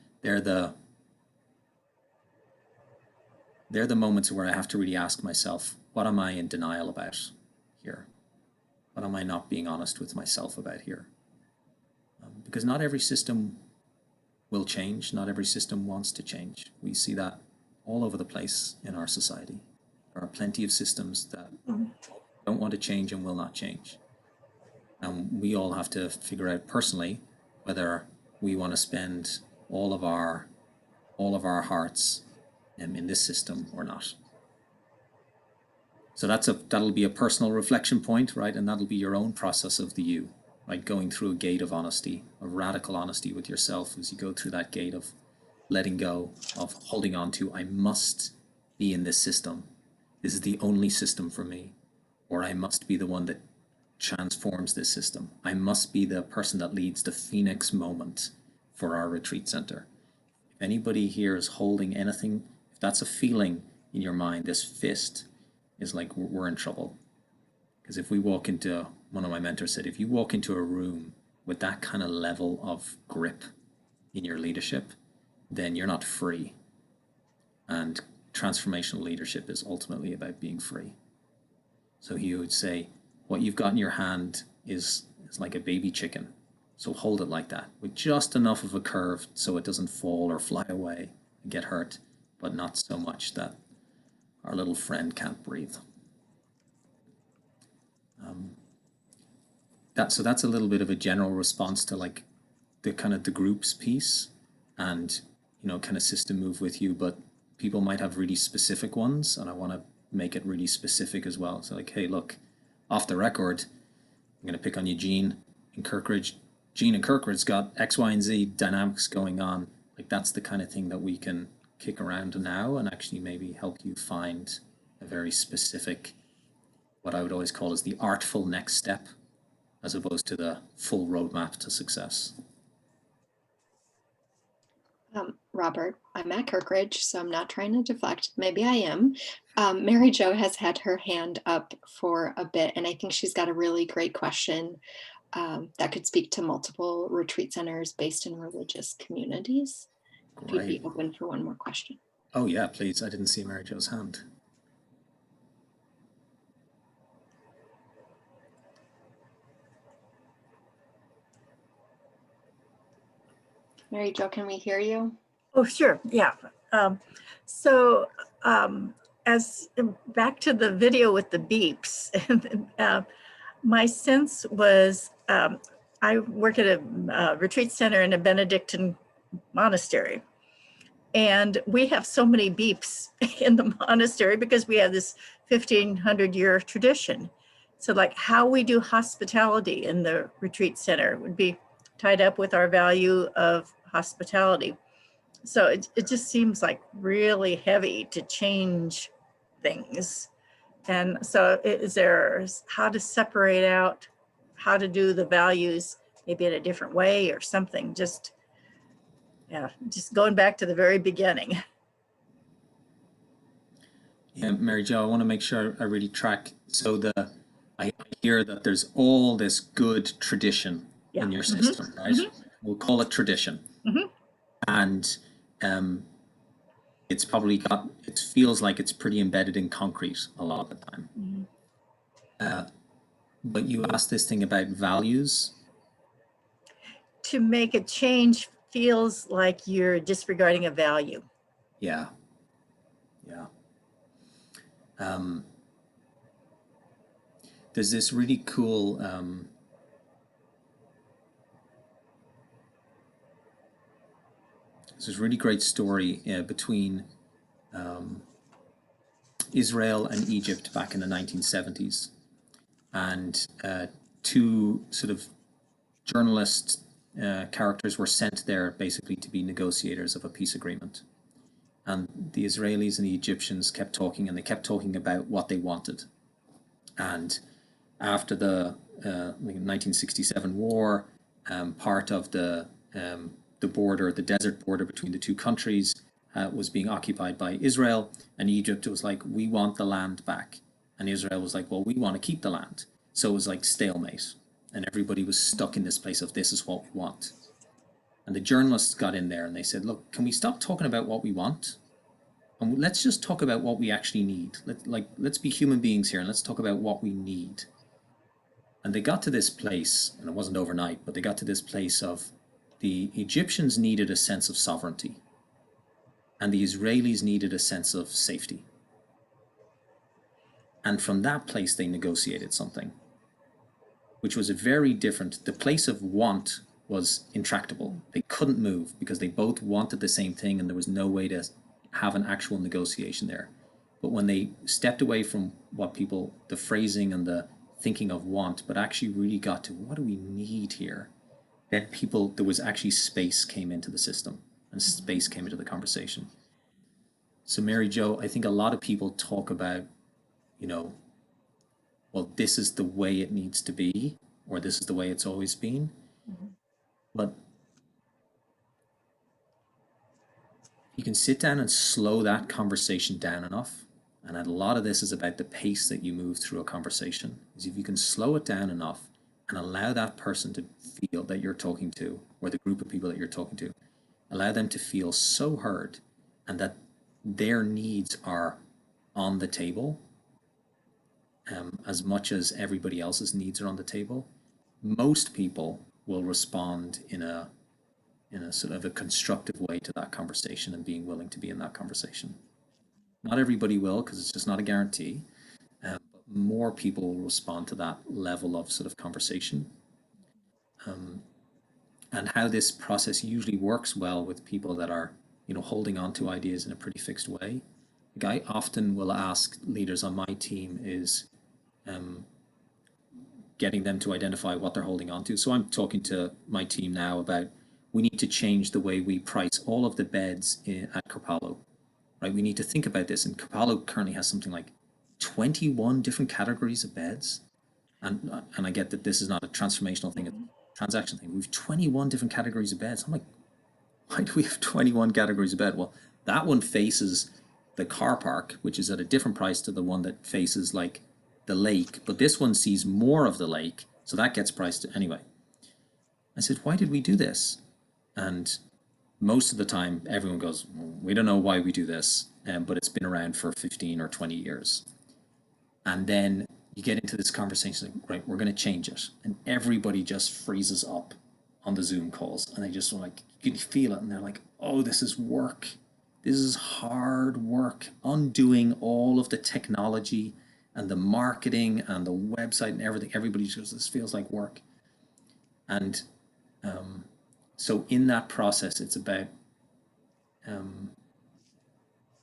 moments where I have to really ask myself, what am I in denial about here? What am I not being honest with myself about here? Because not every system will change. Not every system wants to change. We see that all over the place in our society. There are plenty of systems that don't want to change and will not change. And we all have to figure out personally whether we want to spend all of our hearts in this system or not. So that'll be a personal reflection point, right? And that'll be your own process of the you, right? Going through a gate of honesty, of radical honesty with yourself as you go through that gate of letting go, of holding on to, I must be in this system. This is the only system for me. Or I must be the one that transforms this system. I must be the person that leads the Phoenix moment for our retreat center. If anybody here is holding anything, if that's a feeling in your mind, this fist is like, we're in trouble. Because if we walk into, one of my mentors said, if you walk into a room with that kind of level of grip in your leadership, then you're not free. And transformational leadership is ultimately about being free. So he would say, what you've got in your hand is like a baby chicken. So hold it like that, with just enough of a curve so it doesn't fall or fly away and get hurt, but not so much that our little friend can't breathe. So that's a little bit of a general response to like the kind of the groups piece, and kind of system move with you, but people might have really specific ones, and I want to make it really specific as well. So like, hey, look, off the record, I'm going to pick on you, Gene and Kirkridge. Gene and Kirkridge's got X, Y, and Z dynamics going on. Like that's the kind of thing that we can kick around now and actually maybe help you find a very specific, what I would always call is the artful next step, as opposed to the full roadmap to success. Robert, I'm at Kirkridge, so I'm not trying to deflect. Maybe I am. Mary Jo has had her hand up for a bit, and I think she's got a really great question that could speak to multiple retreat centers based in religious communities. If you'd be open for one more question. Oh yeah, please. I didn't see Mary Jo's hand. Mary Jo, can we hear you? Oh, sure. Yeah. As back to the video with the beeps, my sense was I work at a retreat center in a Benedictine monastery. And we have so many beeps in the monastery because we have this 1500-year tradition. So like how we do hospitality in the retreat center would be tied up with our value of hospitality. So it just seems like really heavy to change things. And so is there how to separate out, how to do the values maybe in a different way or something? Just, yeah, just going back to the very beginning. Yeah, Mary Jo, I want to make sure I really track. So I hear that there's all this good tradition in your system, right? We'll call it tradition. And it's probably got, it feels like it's pretty embedded in concrete a lot of the time. But you asked this thing about values. To make a change feels like you're disregarding a value. Yeah. Yeah. There's this really cool there's this really great story between Israel and Egypt back in the 1970s, and two sort of journalist characters were sent there basically to be negotiators of a peace agreement. And the Israelis and the Egyptians kept talking, and they kept talking about what they wanted. And after the 1967 war, part of the border, the desert border between the two countries, was being occupied by Israel, and Egypt was like, we want the land back. And Israel was like, well, we want to keep the land. So it was like stalemate, and everybody was stuck in this place of this is what we want. And the journalists got in there and they said, look, can we stop talking about what we want? And let's just talk about what we actually need. Let's be human beings here and let's talk about what we need. And they got to this place, and it wasn't overnight, but they got to this place of the Egyptians needed a sense of sovereignty, and the Israelis needed a sense of safety. And from that place, they negotiated something, which was a very different, the place of want was intractable. They couldn't move because they both wanted the same thing, and there was no way to have an actual negotiation there. But when they stepped away from what people, the phrasing and the thinking of want, but actually really got to what do we need here, then people, there was actually space came into the system, and space came into the conversation. So Mary Jo, I think a lot of people talk about, you know, well, this is the way it needs to be, or this is the way it's always been. But you can sit down and slow that conversation down enough. And a lot of this is about the pace that you move through a conversation. Is if you can slow it down enough and allow that person to feel that you're talking to, or the group of people that you're talking to, allow them to feel so heard and that their needs are on the table as much as everybody else's needs are on the table, most people will respond in a sort of a constructive way to that conversation and being willing to be in that conversation. Not everybody will, because it's just not a guarantee, but more people will respond to that level of sort of conversation. And how this process usually works well with people that are, you know, holding on to ideas in a pretty fixed way. Like I often will ask leaders on my team is getting them to identify what they're holding on to. So I'm talking to my team now about we need to change the way we price all of the beds at Kripalu, right? We need to think about this. And Kripalu currently has something like 21 different categories of beds. And I get that this is not a transformational thing, it's a transaction thing. We have 21 different categories of beds. I'm like, why do we have 21 categories of bed? Well, that one faces the car park, which is at a different price to the one that faces like the lake, but this one sees more of the lake, so that gets priced anyway. I said, why did we do this? And most of the time everyone goes, we don't know why we do this, but it's been around for 15 or 20 years. And then you get into this conversation like, right, we're going to change it, and everybody just freezes up on the Zoom calls, and they just like, you can feel it, and they're like, oh, this is work. This is hard work, undoing all of the technology and the marketing and the website and everything. Everybody just goes, this feels like work. And so in that process, it's about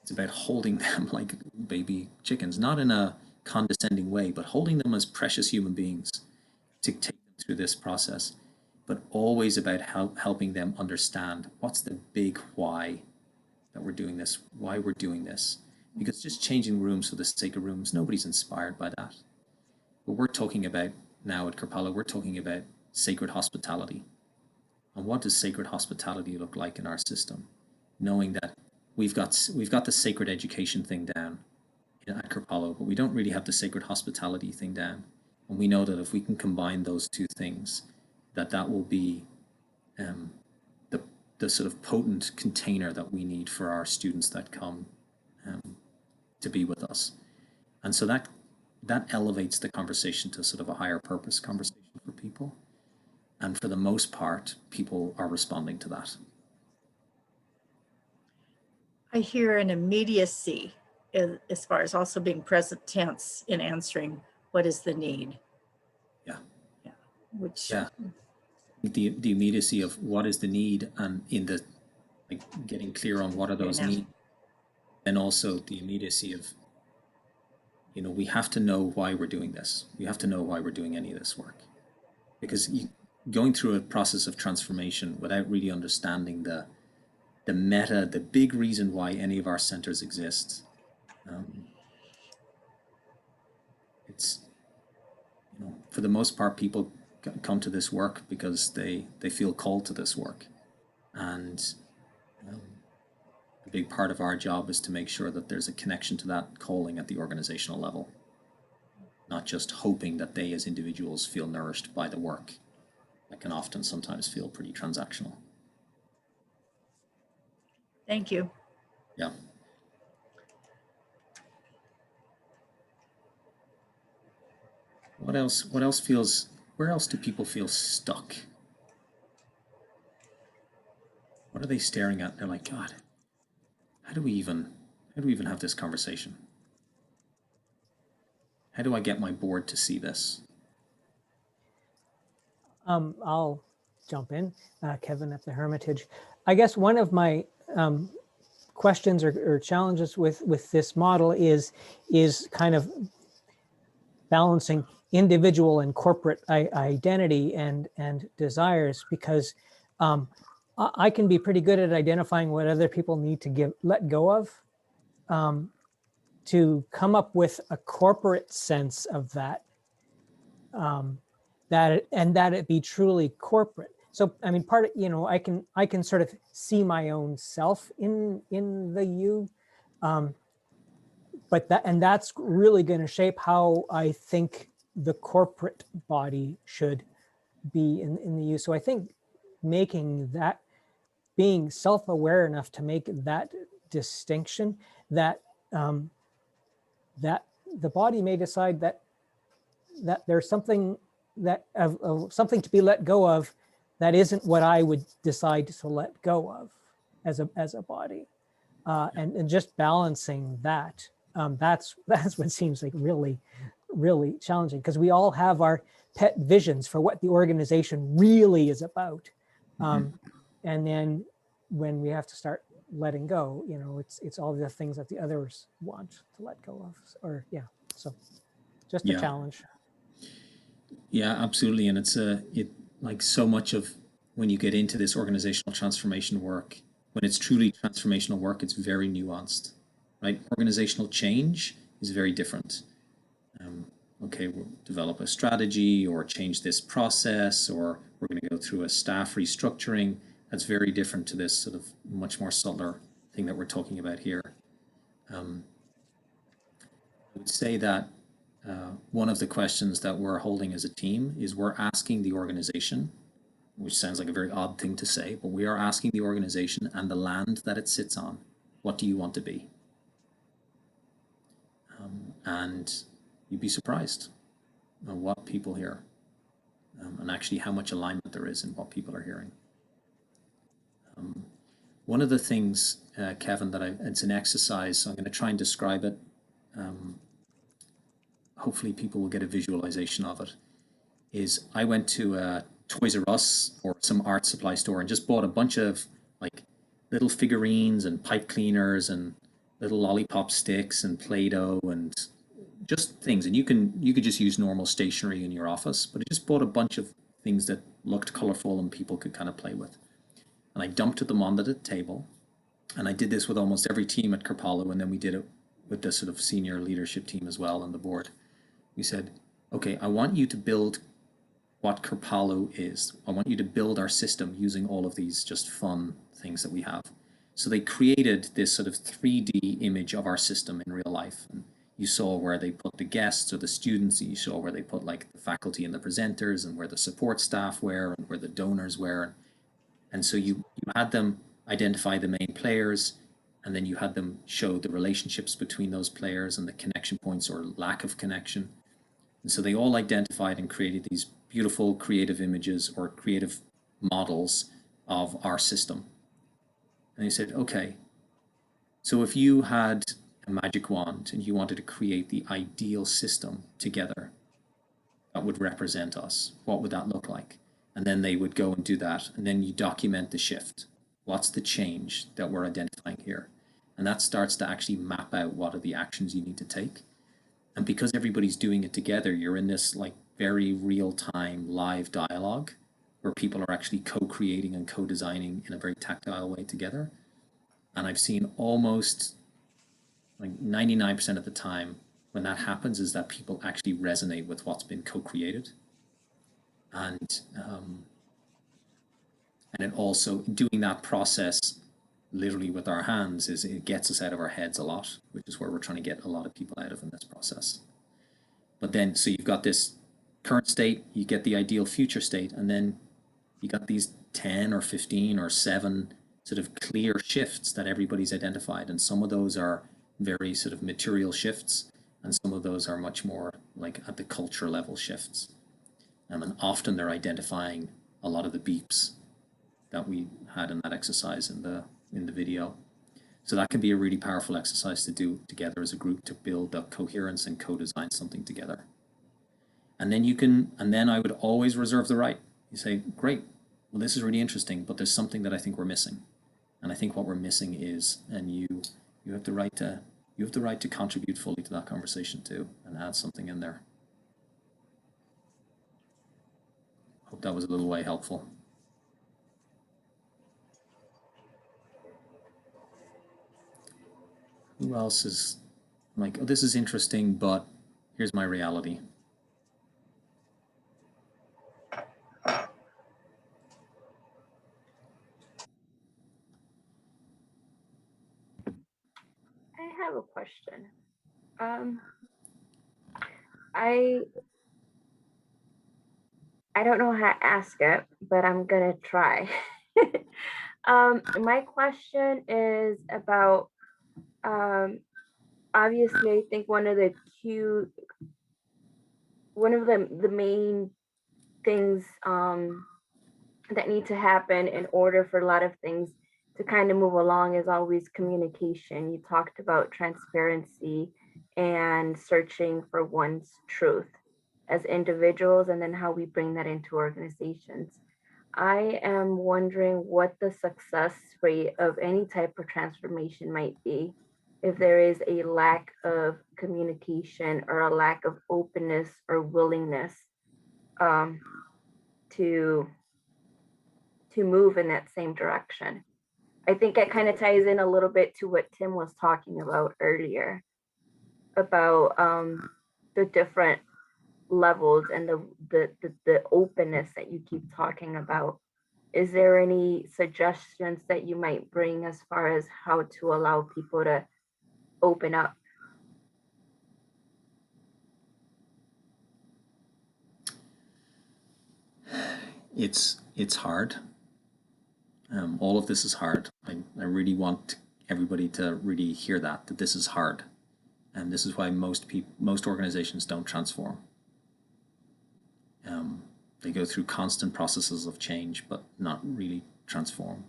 It's about holding them like baby chickens, not in a condescending way, but holding them as precious human beings to take them through this process, but always about helping them understand what's the big why that we're doing this, why we're doing this. Because just changing rooms for the sake of rooms, nobody's inspired by that. But we're talking about now at Kripalu, we're talking about sacred hospitality. And what does sacred hospitality look like in our system? Knowing that we've got the sacred education thing down at Kripalu, but we don't really have the sacred hospitality thing down. And we know that if we can combine those two things, that will be the sort of potent container that we need for our students that come to be with us. And so that elevates the conversation to sort of a higher purpose conversation for people. And for the most part, people are responding to that. I hear an immediacy as far as also being present tense in answering what is the need. Yeah. Yeah. Which. Yeah. The immediacy of what is the need, and in the like getting clear on what are those needs, and also the immediacy of, you know, we have to know why we're doing this. We have to know why we're doing any of this work, because going through a process of transformation without really understanding the big reason why any of our centers exist, it's, you know, for the most part, people come to this work because they feel called to this work, and a big part of our job is to make sure that there's a connection to that calling at the organizational level, not just hoping that they as individuals feel nourished by the work. That can often sometimes feel pretty transactional. Thank you. Yeah. What else feels, where else do people feel stuck? What are they staring at? They're like, God, how do we even have this conversation? How do I get my board to see this? I'll jump in, Kevin at the Hermitage. I guess one of my questions or challenges with this model is kind of balancing individual and corporate identity and desires, because I can be pretty good at identifying what other people need to let go of, to come up with a corporate sense of that, that it be truly corporate. So I mean, part of, you know, I can sort of see my own self in the you, but that's really going to shape how I think the corporate body should be in the you. So I think making that, being self-aware enough to make that distinction, that that the body may decide that there's something that of something to be let go of that isn't what I would decide to let go of as a body, and just balancing that. That's what seems like really challenging, because we all have our pet visions for what the organization really is about, and then when we have to start letting go, you know, it's all the things that the others want to let go of, or so just a challenge. Yeah, absolutely. And it's like so much of when you get into this organizational transformation work, when it's truly transformational work, it's very nuanced, right? Organizational change is very different. Okay, we'll develop a strategy or change this process, or we're going to go through a staff restructuring. That's very different to this sort of much more subtler thing that we're talking about here. I would say that one of the questions that we're holding as a team is we're asking the organization, which sounds like a very odd thing to say, but we are asking the organization and the land that it sits on, what do you want to be? And you'd be surprised on what people hear, and actually how much alignment there is in what people are hearing. One of the things, Kevin, that it's an exercise, so I'm going to try and describe it. Hopefully people will get a visualization of it, is I went to a Toys R Us or some art supply store and just bought a bunch of like little figurines and pipe cleaners and little lollipop sticks and Play-Doh and just things. And you could just use normal stationery in your office, but I just bought a bunch of things that looked colorful and people could kind of play with. And I dumped them onto the table. And I did this with almost every team at Kripalu, and then we did it with the sort of senior leadership team as well and the board. We said, okay, I want you to build what Kripalu is. I want you to build our system using all of these just fun things that we have. So they created this sort of 3D image of our system in real life. And you saw where they put the guests or the students, and you saw where they put like the faculty and the presenters, and where the support staff were, and where the donors were. And so you had them identify the main players, and then you had them show the relationships between those players and the connection points or lack of connection. And so they all identified and created these beautiful creative images or creative models of our system. And they said, okay, so if you had a magic wand and you wanted to create the ideal system together that would represent us, what would that look like? And then they would go and do that. And then you document the shift. What's the change that we're identifying here? And that starts to actually map out what are the actions you need to take. And because everybody's doing it together, you're in this like very real-time live dialogue where people are actually co-creating and co-designing in a very tactile way together. And I've seen almost like 99% of the time when that happens is that people actually resonate with what's been co-created. And it also, doing that process literally with our hands, is it gets us out of our heads a lot, which is where we're trying to get a lot of people out of in this process. But then, so you've got this current state, you get the ideal future state, and then you got these 10 or 15 or 7 sort of clear shifts that everybody's identified. And some of those are very sort of material shifts, and some of those are much more like at the culture level shifts. And often they're identifying a lot of the beeps that we had in that exercise in the video. So that can be a really powerful exercise to do together as a group to build that coherence and co-design something together. And then I would always reserve the right. You say, great, well, this is really interesting, but there's something that I think we're missing. And I think what we're missing is, and you have the right to contribute fully to that conversation too, and add something in there. Hope that was a little way helpful. Who else is like, oh, this is interesting, but here's my reality. I have a question. I don't know how to ask it, but I'm gonna try. My question is about obviously I think one of the main things that need to happen in order for a lot of things to kind of move along is always communication. You talked about transparency and searching for one's truth as individuals, and then how we bring that into organizations. I am wondering what the success rate of any type of transformation might be if there is a lack of communication or a lack of openness or willingness to move in that same direction. I think it kind of ties in a little bit to what Tim was talking about earlier about the different levels and the openness that you keep talking about. Is there any suggestions that you might bring as far as how to allow people to open up? It's hard. All of this is hard. I really want everybody to really hear that this is hard. And this is why most organizations don't transform. They go through constant processes of change, but not really transform.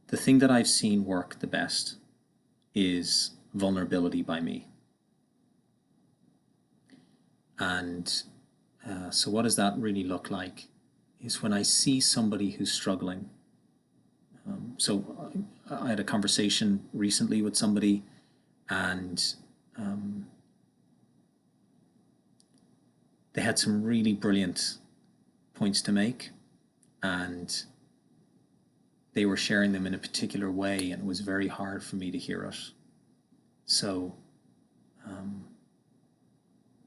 The thing that I've seen work the best is vulnerability by me. And so what does that really look like? Is when I see somebody who's struggling So I had a conversation recently with somebody, and they had some really brilliant points to make, and they were sharing them in a particular way, and it was very hard for me to hear it. So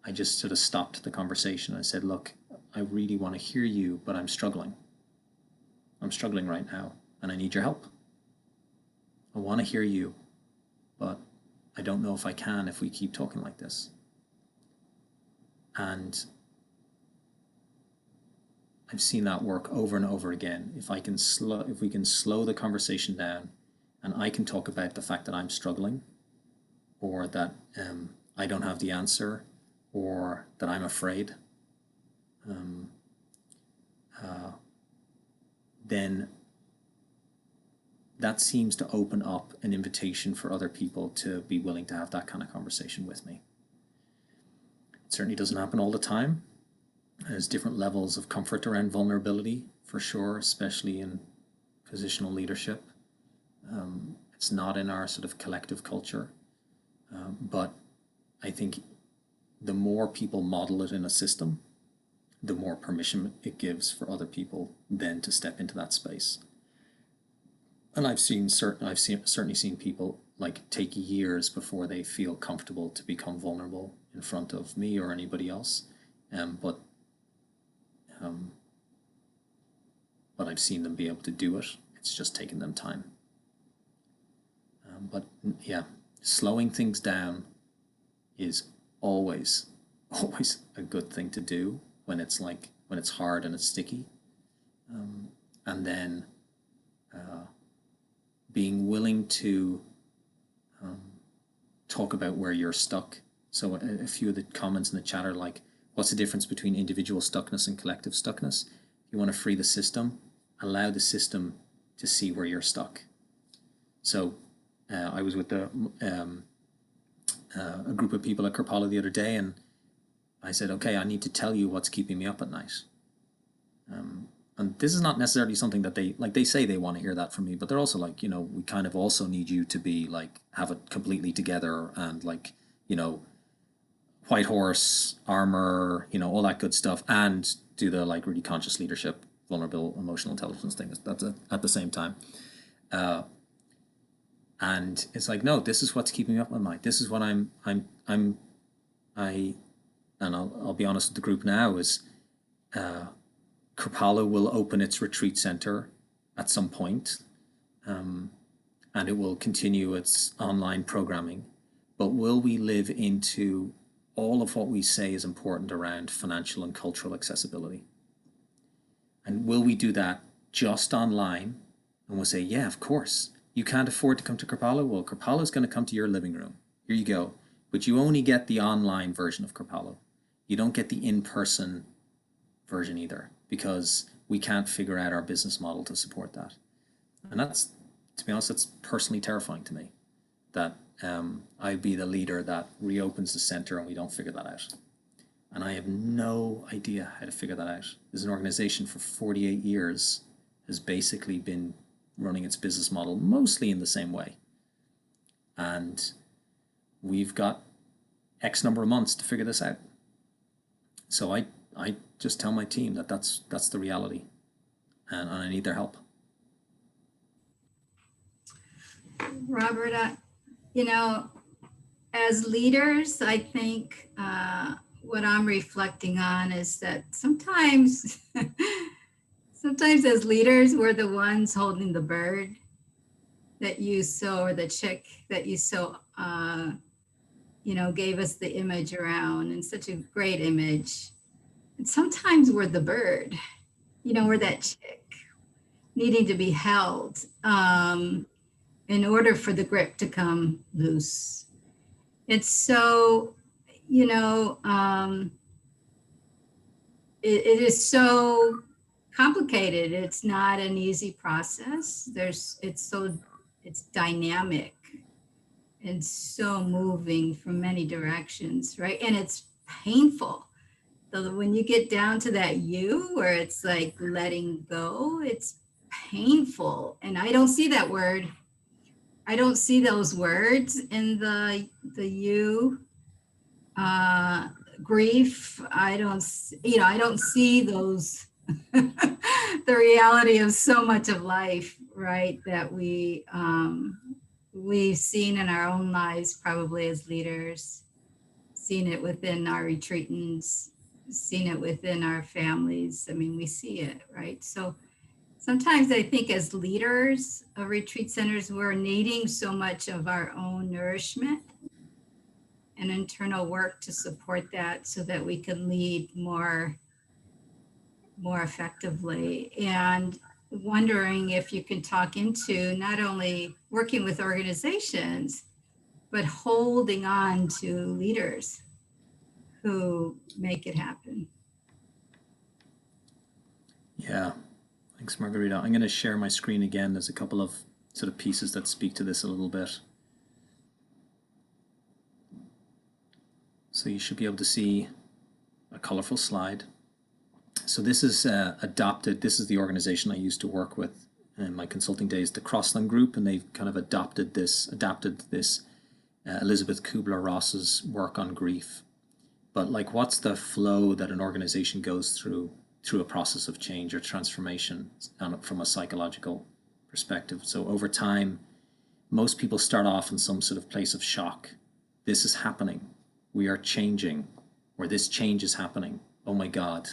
I just sort of stopped the conversation. I said, look, I really want to hear you, but I'm struggling. I'm struggling right now, and I need your help. I want to hear you, but I don't know if I can if we keep talking like this. And I've seen that work over and over again. If we can slow the conversation down, and I can talk about the fact that I'm struggling, or that I don't have the answer, or that I'm afraid, then that seems to open up an invitation for other people to be willing to have that kind of conversation with me. It certainly doesn't happen all the time. There's different levels of comfort around vulnerability, for sure, especially in positional leadership. It's not in our sort of collective culture, but I think the more people model it in a system, the more permission it gives for other people then to step into that space. And I've certainly seen people like take years before they feel comfortable to become vulnerable in front of me or anybody else. But I've seen them be able to do it. It's just taken them time. But yeah, slowing things down is always a good thing to do when it's hard and it's sticky. And then being willing to talk about where you're stuck. So a few of the comments in the chat are like, what's the difference between individual stuckness and collective stuckness? If you want to free the system, allow the system to see where you're stuck. So I was with a group of people at Kripalu the other day, and I said, okay, I need to tell you what's keeping me up at night. And this is not necessarily something that they say they want to hear that from me, but they're also like, we kind of also need you to be like, have it completely together and like, white horse, armor, all that good stuff, and do the like really conscious leadership, vulnerable emotional intelligence thing at the same time. And it's like, no, this is what's keeping me up at night. This is what and I'll be honest with the group now is, Kripalu will open its retreat center at some point, and it will continue its online programming. But will we live into all of what we say is important around financial and cultural accessibility? And will we do that just online? And we'll say, yeah, of course. You can't afford to come to Kripalu? Well, Kripalu is going to come to your living room. Here you go. But you only get the online version of Kripalu. You don't get the in-person version either, because we can't figure out our business model to support that. And that's, to be honest, that's personally terrifying to me, that I'd be the leader that reopens the center and we don't figure that out. And I have no idea how to figure that out. There's an organization for 48 years has basically been running its business model mostly in the same way. And we've got X number of months to figure this out. So I just tell my team that that's the reality, and I need their help. Robert, as leaders, I think what I'm reflecting on is that sometimes as leaders, we're the ones holding the bird that you saw, or the chick that you saw, gave us the image around, and such a great image. And sometimes we're the bird, we're that chick needing to be held in order for the grip to come loose. It's so, it is so complicated. It's not an easy process. It's dynamic and so moving from many directions, right? And it's painful. So when you get down to that you, where it's like letting go, it's painful. And I don't see that word. I don't see those words in the you. Grief. I don't see those, the reality of so much of life, right? That we've seen in our own lives, probably as leaders, seen it within our retreatants, seen it within our families. I mean, we see it, right? So sometimes I think as leaders of retreat centers, we're needing so much of our own nourishment and internal work to support that so that we can lead more effectively. And wondering if you can talk into not only working with organizations, but holding on to leaders who make it happen. Yeah, thanks, Margarita. I'm going to share my screen again. There's a couple of sort of pieces that speak to this a little bit. So you should be able to see a colorful slide. So this is adopted. This is the organization I used to work with in my consulting days, the Crossland Group, and they've kind of adapted this Elizabeth Kubler-Ross's work on grief. But like, what's the flow that an organization goes through a process of change or transformation from a psychological perspective? So over time, most people start off in some sort of place of shock. This is happening. We are changing, or this change is happening. Oh my God.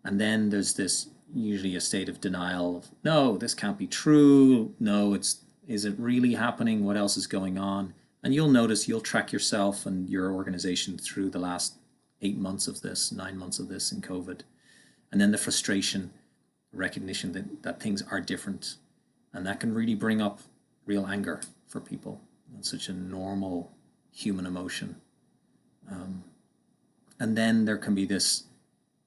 And then there's this usually a state of denial of, no, this can't be true. No, is it really happening? What else is going on? And you'll notice, you'll track yourself and your organization through the last 8 months of this, 9 months of this in COVID. And then the frustration, recognition that things are different. And that can really bring up real anger for people. It's such a normal human emotion. And then there can be this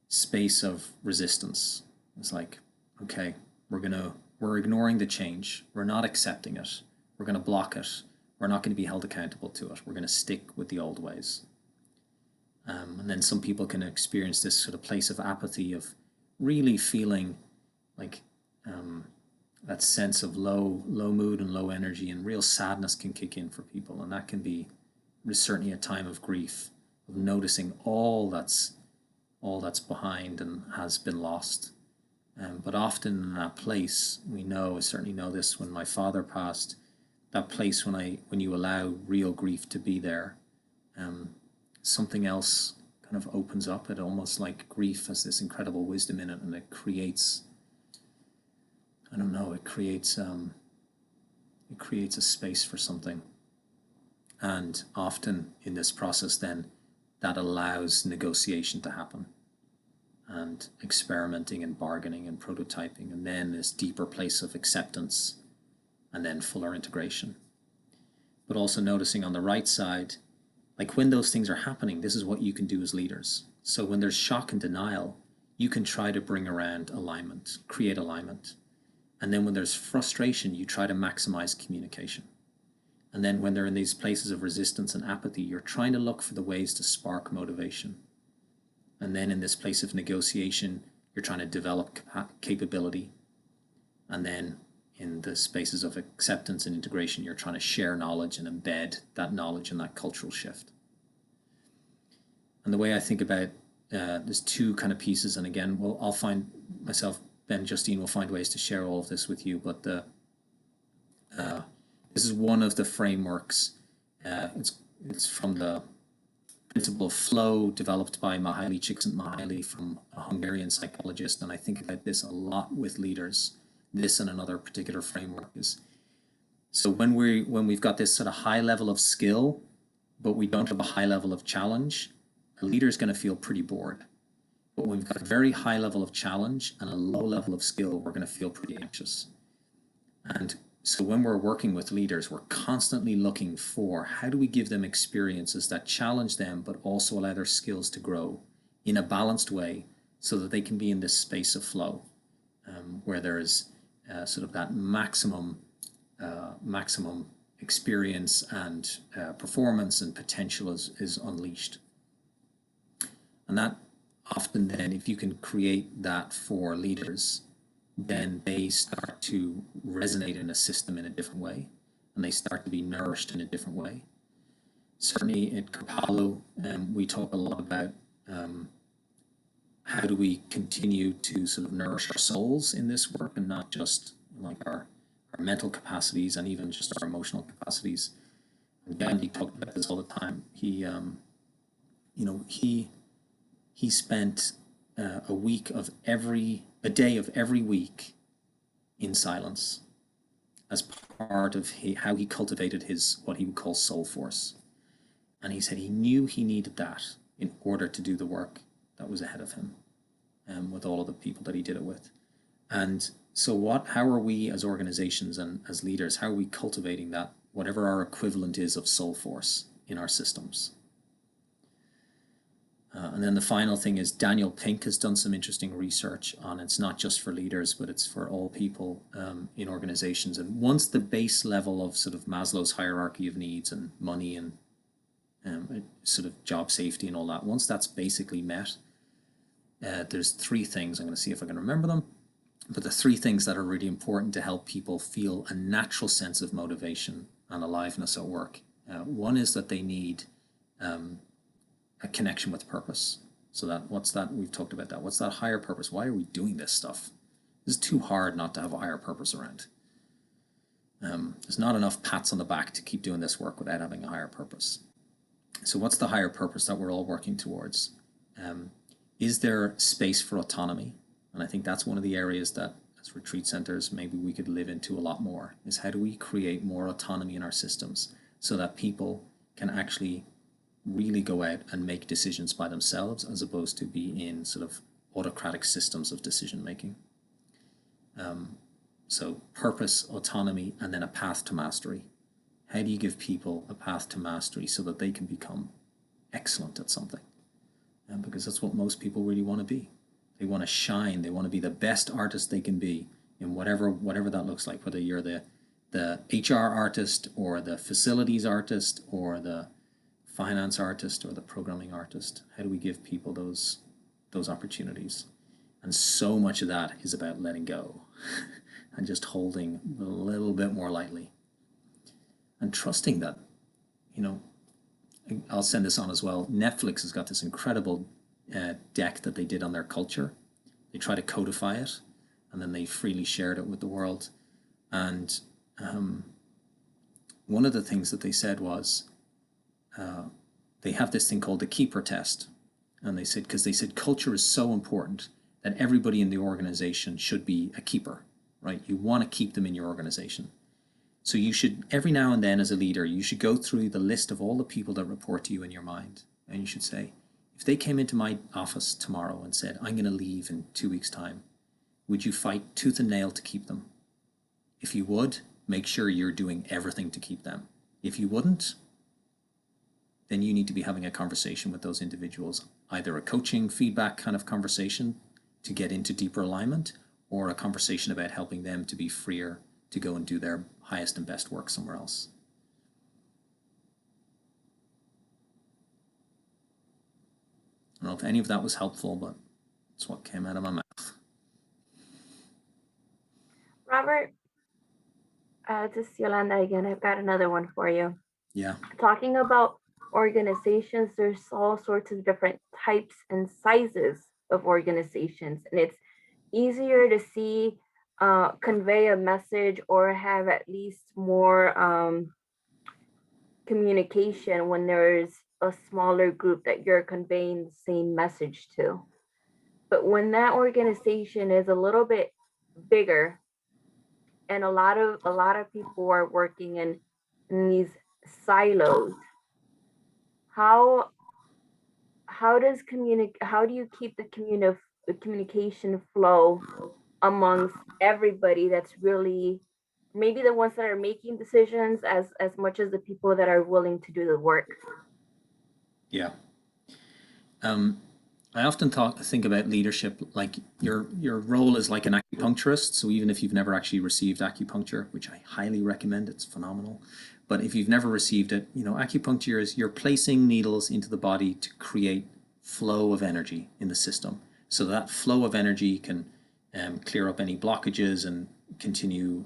space of resistance. It's like, okay, we're ignoring the change. We're not accepting it. We're going to block it. We're not going to be held accountable to it. We're going to stick with the old ways. And then some people can experience this sort of place of apathy, of really feeling like that sense of low mood and low energy, and real sadness can kick in for people. And that can be certainly a time of grief, of noticing all that's behind and has been lost. But often in that place, I certainly know this when my father passed, that place when you allow real grief to be there, something else kind of opens up. It almost like grief has this incredible wisdom in it, and it creates, it creates a space for something. And often in this process then, that allows negotiation to happen, and experimenting and bargaining and prototyping, and then this deeper place of acceptance, and then fuller integration. But also noticing on the right side, like when those things are happening, this is what you can do as leaders. So when there's shock and denial, you can try to bring around alignment, create alignment. And then when there's frustration, you try to maximize communication. And then when they're in these places of resistance and apathy, you're trying to look for the ways to spark motivation. And then in this place of negotiation, you're trying to develop capability. And then in the spaces of acceptance and integration, you're trying to share knowledge and embed that knowledge and that cultural shift. And the way I think about there's two kind of pieces. And again, I'll find myself, Ben, Justine will find ways to share all of this with you. But this is one of the frameworks. It's from the principle of flow developed by Mihaly Csikszentmihalyi, from a Hungarian psychologist. And I think about this a lot with leaders. This and another particular framework is, so when we've got this sort of high level of skill, but we don't have a high level of challenge, a leader is going to feel pretty bored. But when we've got a very high level of challenge and a low level of skill, we're going to feel pretty anxious. And so when we're working with leaders, we're constantly looking for, how do we give them experiences that challenge them, but also allow their skills to grow in a balanced way, so that they can be in this space of flow, where there is sort of that maximum experience and performance and potential is unleashed. And that often then, if you can create that for leaders, then they start to resonate in a system in a different way, and they start to be nourished in a different way. Certainly at Kripalu, we talk a lot about how do we continue to sort of nourish our souls in this work, and not just like our mental capacities and even just our emotional capacities. And Gandhi talked about this all the time. He spent a day of every week in silence as part of how he cultivated his, what he would call soul force. And he said he knew he needed that in order to do the work that was ahead of him, with all of the people that he did it with. And so how are we as organizations and as leaders, how are we cultivating that, whatever our equivalent is of soul force in our systems? And then the final thing is Daniel Pink has done some interesting research on, it's not just for leaders, but it's for all people in organizations. And once the base level of sort of Maslow's hierarchy of needs and money and sort of job safety and all that, once that's basically met, there's three things. I'm going to see if I can remember them. But the three things that are really important to help people feel a natural sense of motivation and aliveness at work. One is that they need a connection with purpose. So what's that? We've talked about that. What's that higher purpose? Why are we doing this stuff? It's too hard not to have a higher purpose around. There's not enough pats on the back to keep doing this work without having a higher purpose. So what's the higher purpose that we're all working towards? Is there space for autonomy? And I think that's one of the areas that as retreat centers, maybe we could live into a lot more, is how do we create more autonomy in our systems so that people can actually really go out and make decisions by themselves, as opposed to be in sort of autocratic systems of decision making. So purpose, autonomy, and then a path to mastery. How do you give people a path to mastery so that they can become excellent at something? Because that's what most people really want to be. They want to shine. They want to be the best artist they can be in whatever that looks like, whether you're the HR artist or the facilities artist or the finance artist or the programming artist. How do we give people those opportunities? And so much of that is about letting go and just holding a little bit more lightly and trusting that, I'll send this on as well. Netflix has got this incredible deck that they did on their culture. They try to codify it, and then they freely shared it with the world. And one of the things that they said was they have this thing called the keeper test. And they said, because they said culture is so important that everybody in the organization should be a keeper, right? You want to keep them in your organization. So you should, every now and then as a leader, you should go through the list of all the people that report to you in your mind. And you should say, if they came into my office tomorrow and said, I'm going to leave in 2 weeks' time, would you fight tooth and nail to keep them? If you would, make sure you're doing everything to keep them. If you wouldn't, then you need to be having a conversation with those individuals, either a coaching feedback kind of conversation to get into deeper alignment, or a conversation about helping them to be freer to go and do their highest and best work somewhere else. I don't know if any of that was helpful, but it's what came out of my mouth. Robert, this is Yolanda again. I've got another one for you. Yeah. Talking about organizations, there's all sorts of different types and sizes of organizations, and it's easier to see convey a message or have at least more communication when there's a smaller group that you're conveying the same message to. But when that organization is a little bit bigger and a lot of people are working in these silos, how do you keep the communication flow amongst everybody that's really maybe the ones that are making decisions as much as the people that are willing to do the work? Yeah. I often think about leadership like your role is like an acupuncturist. So even if you've never actually received acupuncture, which I highly recommend, it's phenomenal. But if you've never received it, acupuncture is you're placing needles into the body to create flow of energy in the system. So that flow of energy can clear up any blockages and continue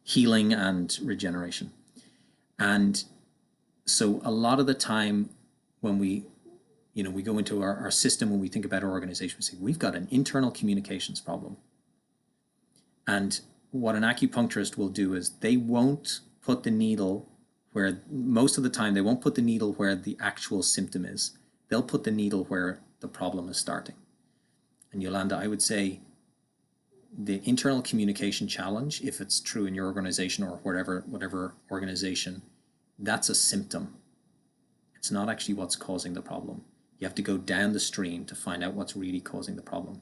healing and regeneration. And so a lot of the time when we go into our system, when we think about our organization, we say, we've got an internal communications problem. And what an acupuncturist will do is they won't put the needle where, most of the time, they won't put the needle where the actual symptom is. They'll put the needle where the problem is starting. And Yolanda, I would say the internal communication challenge, if it's true in your organization or whatever organization, that's a symptom. It's not actually what's causing the problem. You have to go down the stream to find out what's really causing the problem.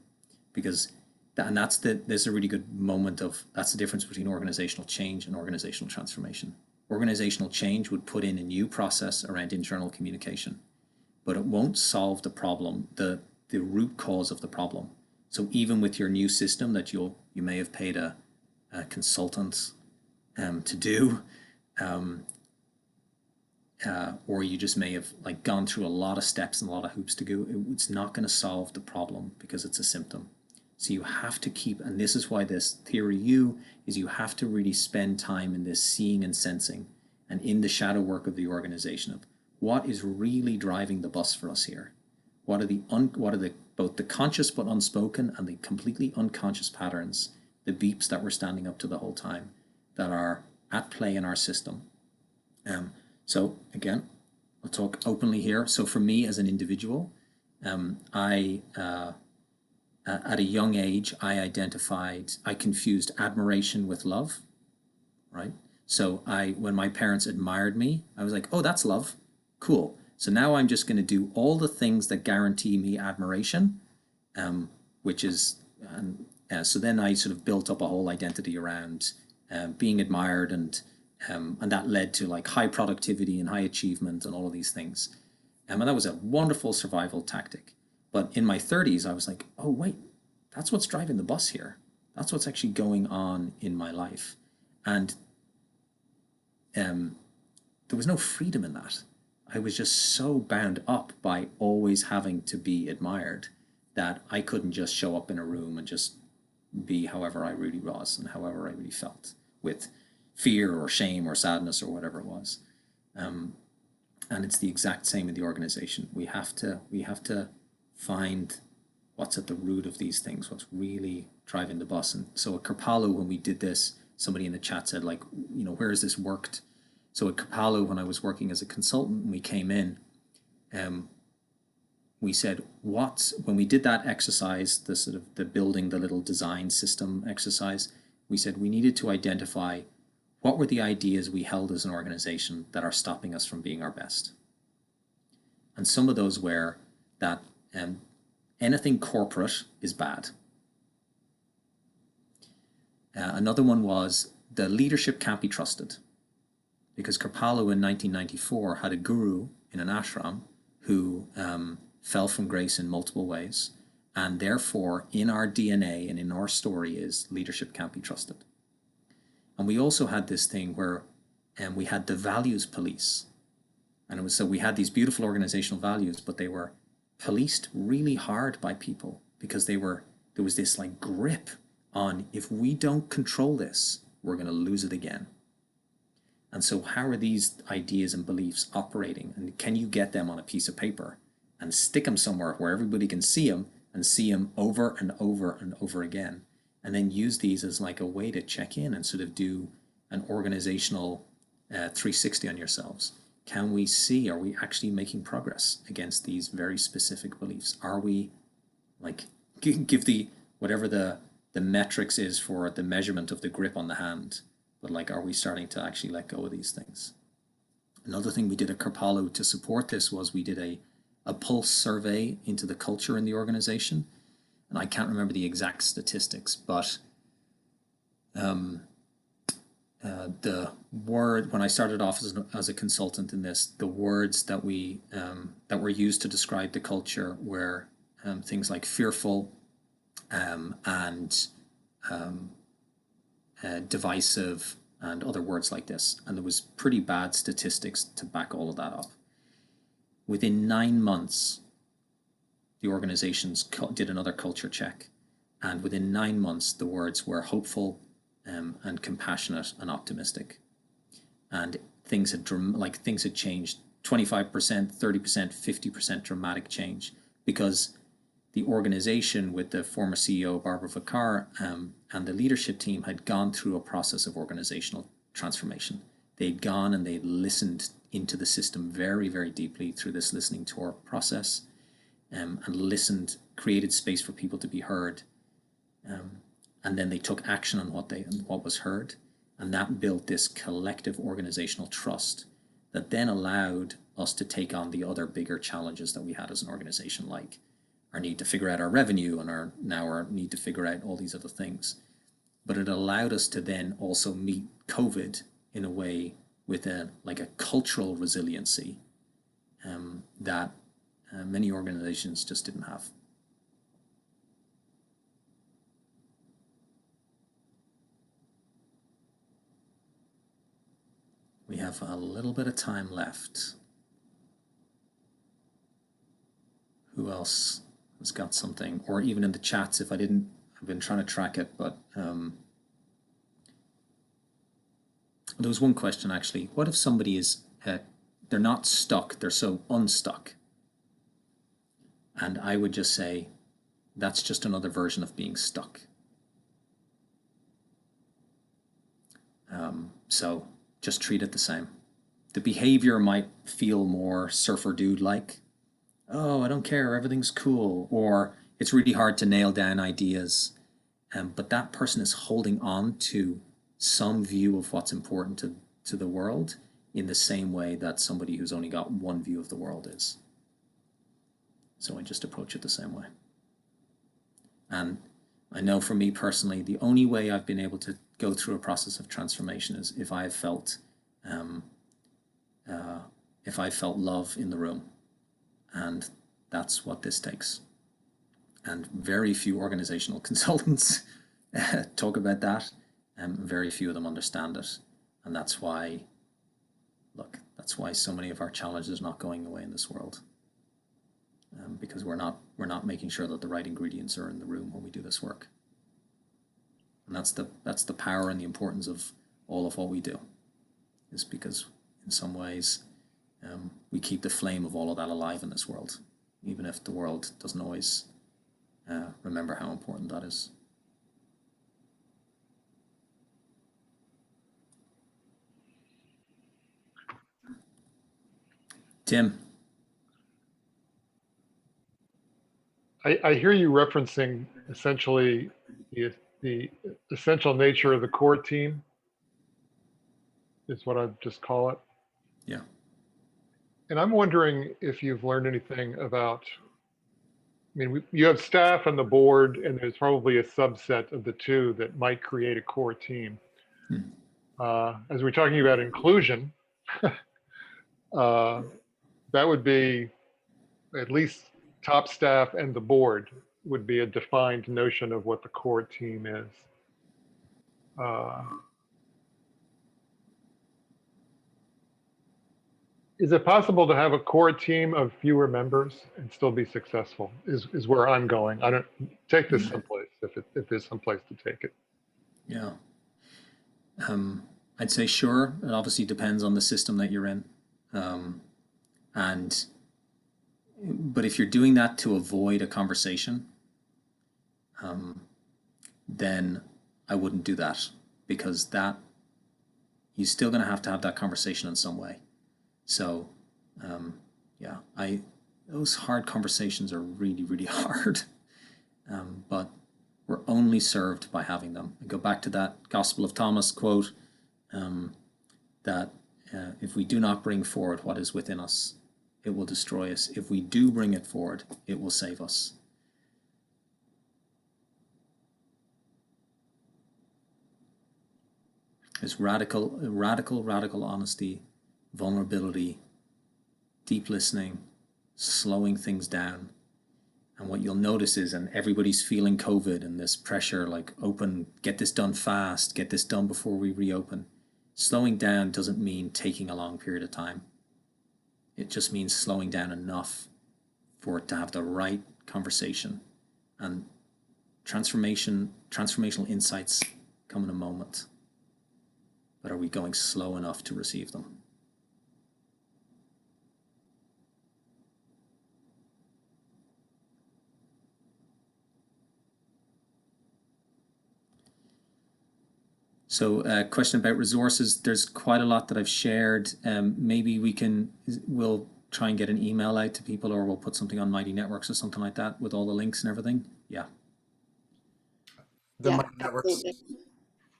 Because, and there's a really good moment of, that's the difference between organizational change and organizational transformation. Organizational change would put in a new process around internal communication, but it won't solve the problem, the root cause of the problem. So even with your new system that you may have paid a consultant to do, or you just may have gone through a lot of steps and a lot of hoops to go, it's not going to solve the problem because it's a symptom. So you have to keep, and this is why this theory is you have to really spend time in this seeing and sensing and in the shadow work of the organization of what is really driving the bus for us here. What are both the conscious but unspoken and the completely unconscious patterns, the beeps that we're standing up to the whole time that are at play in our system. So again, I'll talk openly here. So for me as an individual, at a young age, I confused admiration with love, right? So when my parents admired me, I was like, oh, that's love, cool. So now I'm just going to do all the things that guarantee me admiration, which is, so then I sort of built up a whole identity around being admired, and that led to high productivity and high achievement and all of these things. And that was a wonderful survival tactic. But in my 30s, I was like, oh, wait, that's what's driving the bus here. That's what's actually going on in my life. And there was no freedom in that. I was just so bound up by always having to be admired that I couldn't just show up in a room and just be however I really was and however I really felt, with fear or shame or sadness or whatever it was. And it's the exact same in the organization. We have to find what's at the root of these things, what's really driving the bus. And so at Kripalu, when we did this, somebody in the chat said, where has this worked? So at Kripalu, when I was working as a consultant, and we came in, we said, when we did that exercise, the building the little design system exercise, we said we needed to identify what were the ideas we held as an organization that are stopping us from being our best. And some of those were that anything corporate is bad. Another one was the leadership can't be trusted, because Kripalu in 1994 had a guru in an ashram who fell from grace in multiple ways, and therefore in our DNA and in our story is leadership can't be trusted. And we also had this thing where we had the values police, and it was, so we had these beautiful organizational values, but they were policed really hard by people because there was this grip on, if we don't control this, we're going to lose it again. And so how are these ideas and beliefs operating? And can you get them on a piece of paper and stick them somewhere where everybody can see them, and see them over and over and over again, and then use these as a way to check in and sort of do an organizational 360 on yourselves? Can we see, are we actually making progress against these very specific beliefs? Are we give whatever the metrics is for the measurement of the grip on the hand, but are we starting to actually let go of these things? Another thing we did at Kripalu to support this was we did a pulse survey into the culture in the organization. And I can't remember the exact statistics, but the word, when I started off as a consultant in this, the words that were used to describe the culture were things like fearful and divisive and other words like this. And there was pretty bad statistics to back all of that up. Within 9 months, the organizations did another culture check, And within 9 months, the words were hopeful and compassionate and optimistic. And things had changed 25%, 30%, 50% dramatic change, because the organization with the former CEO, Barbara Vickar, and the leadership team had gone through a process of organizational transformation. They'd gone and they'd listened into the system very, very deeply through this listening tour process, and listened, created space for people to be heard. And then they took action on what was heard. And that built this collective organizational trust that then allowed us to take on the other bigger challenges that we had as an organization, like our need to figure out our revenue and our need to figure out all these other things. But it allowed us to then also meet COVID in a way with a cultural resiliency that many organizations just didn't have. We have a little bit of time left. Who else has got something? Or even in the chats, I've been trying to track it, but there was one question actually. What if somebody is, they're not stuck, they're so unstuck? And I would just say, that's just another version of being stuck. So just treat it the same. The behavior might feel more surfer dude like, oh, I don't care, everything's cool, or it's really hard to nail down ideas. But that person is holding on to some view of what's important to the world in the same way that somebody who's only got one view of the world is. So I just approach it the same way. And I know for me personally, the only way I've been able to go through a process of transformation is if I felt love in the room. And that's what this takes. And very few organizational consultants talk about that, and very few of them understand it. And that's why so many of our challenges are not going away in this world. Because we're not making sure that the right ingredients are in the room when we do this work. And that's the power and the importance of all of what we do, is because in some ways we keep the flame of all of that alive in this world, even if the world doesn't always remember how important that is. Tim. I hear you referencing essentially the essential nature of the core team, is what I'd just call it. Yeah. And I'm wondering if you've learned anything about, you have staff on the board, and there's probably a subset of the two that might create a core team. As we're talking about inclusion, that would be at least top staff and the board would be a defined notion of what the core team is. Is it possible to have a core team of fewer members and still be successful? Is where I'm going. I don't take this someplace if there's someplace to take it. Yeah. I'd say sure. It obviously depends on the system that you're in. But if you're doing that to avoid a conversation, then I wouldn't do that, because you're still going to have that conversation in some way. So, yeah, those hard conversations are really, really hard, but we're only served by having them. I go back to that Gospel of Thomas quote, that if we do not bring forward what is within us, it will destroy us. If we do bring it forward, it will save us. There's radical honesty, vulnerability, deep listening, slowing things down. And what you'll notice is, and everybody's feeling COVID and this pressure, like get this done fast, get this done before we reopen. Slowing down doesn't mean taking a long period of time. It just means slowing down enough for it to have the right conversation and transformational insights come in a moment, but are we going slow enough to receive them? So a question about resources. There's quite a lot that I've shared. Maybe we'll try and get an email out to people, or we'll put something on Mighty Networks or something like that with all the links and everything. Yeah. The Yeah, Mighty Networks, absolutely.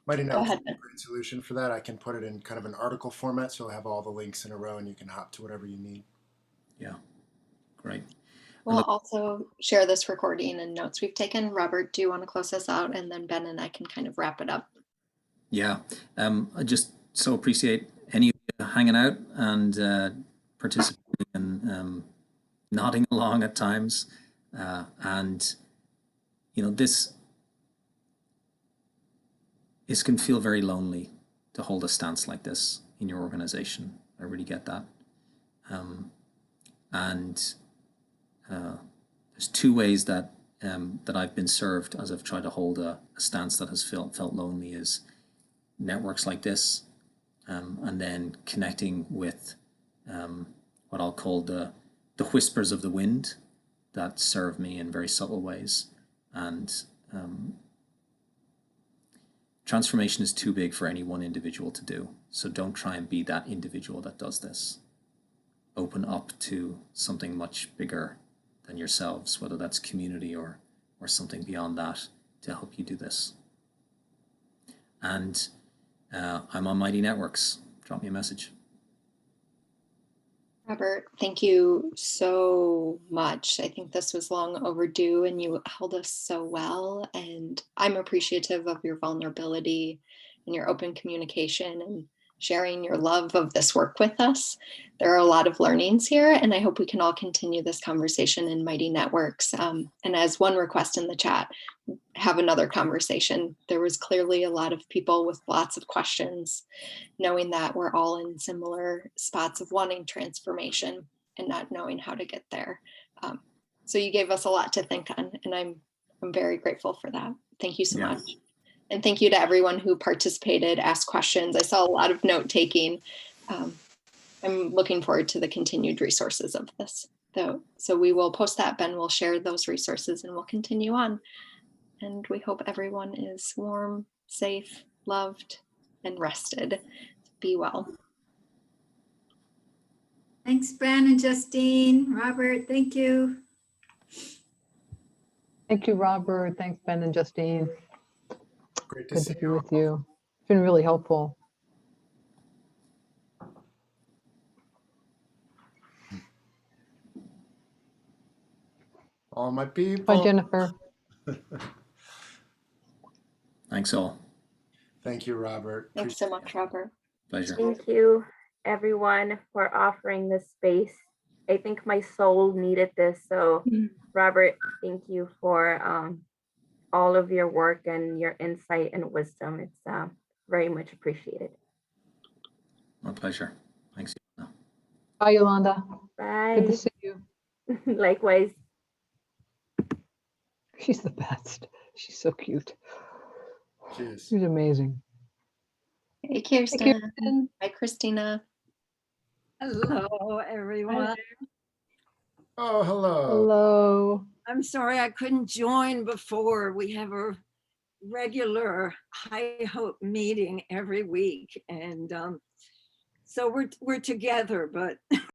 Mighty Go Networks ahead, is a great solution for that. I can put it in kind of an article format, so I'll have all the links in a row and you can hop to whatever you need. Yeah, great. We'll also share this recording and notes we've taken. Robert, do you want to close us out? And then Ben and I can kind of wrap it up. Yeah, I just so appreciate any of you hanging out and participating and nodding along at times. And, you know, this can feel very lonely to hold a stance like this in your organization. I really get that. There's two ways that I've been served as I've tried to hold a stance that has felt lonely is networks like this, and then connecting with what I'll call the whispers of the wind that serve me in very subtle ways. And transformation is too big for any one individual to do. So don't try and be that individual that does this. Open up to something much bigger than yourselves, whether that's community or something beyond that, to help you do this. And I'm on Mighty Networks. Drop me a message. Robert, thank you so much. I think this was long overdue and you held us so well. And I'm appreciative of your vulnerability and your open communication and sharing your love of this work with us. There are a lot of learnings here, and I hope we can all continue this conversation in Mighty Networks. And as one request in the chat, have another conversation. There was clearly a lot of people with lots of questions, knowing that we're all in similar spots of wanting transformation and not knowing how to get there. So you gave us a lot to think on, and I'm very grateful for that. Thank you so much. And thank you to everyone who participated, asked questions. I saw a lot of note taking. I'm looking forward to the continued resources of this, though. So we will post that. Ben will share those resources and we'll continue on. And we hope everyone is warm, safe, loved, and rested. Be well. Thanks, Bran and Justine. Robert, thank you. Thank you, Robert. Thanks, Ben and Justine. Great to Good see to be you. with you. It's been really helpful. All my people. Bye, Jennifer. Thanks all. Thank you, Robert. Thanks so much, Robert. Pleasure. Thank you, everyone, for offering this space. I think my soul needed this. So, Robert, thank you for all of your work and your insight and wisdom. It's very much appreciated. My pleasure. Thanks. Bye, Yolanda. Bye. Good to see you. Likewise. She's the best. She's so cute. Cheers. She's amazing. Hey, Kirsten. Hi, Christina. Hello, everyone. Oh, hello. Hello. I'm sorry I couldn't join before. We have a regular High Hope meeting every week, and so we're together, but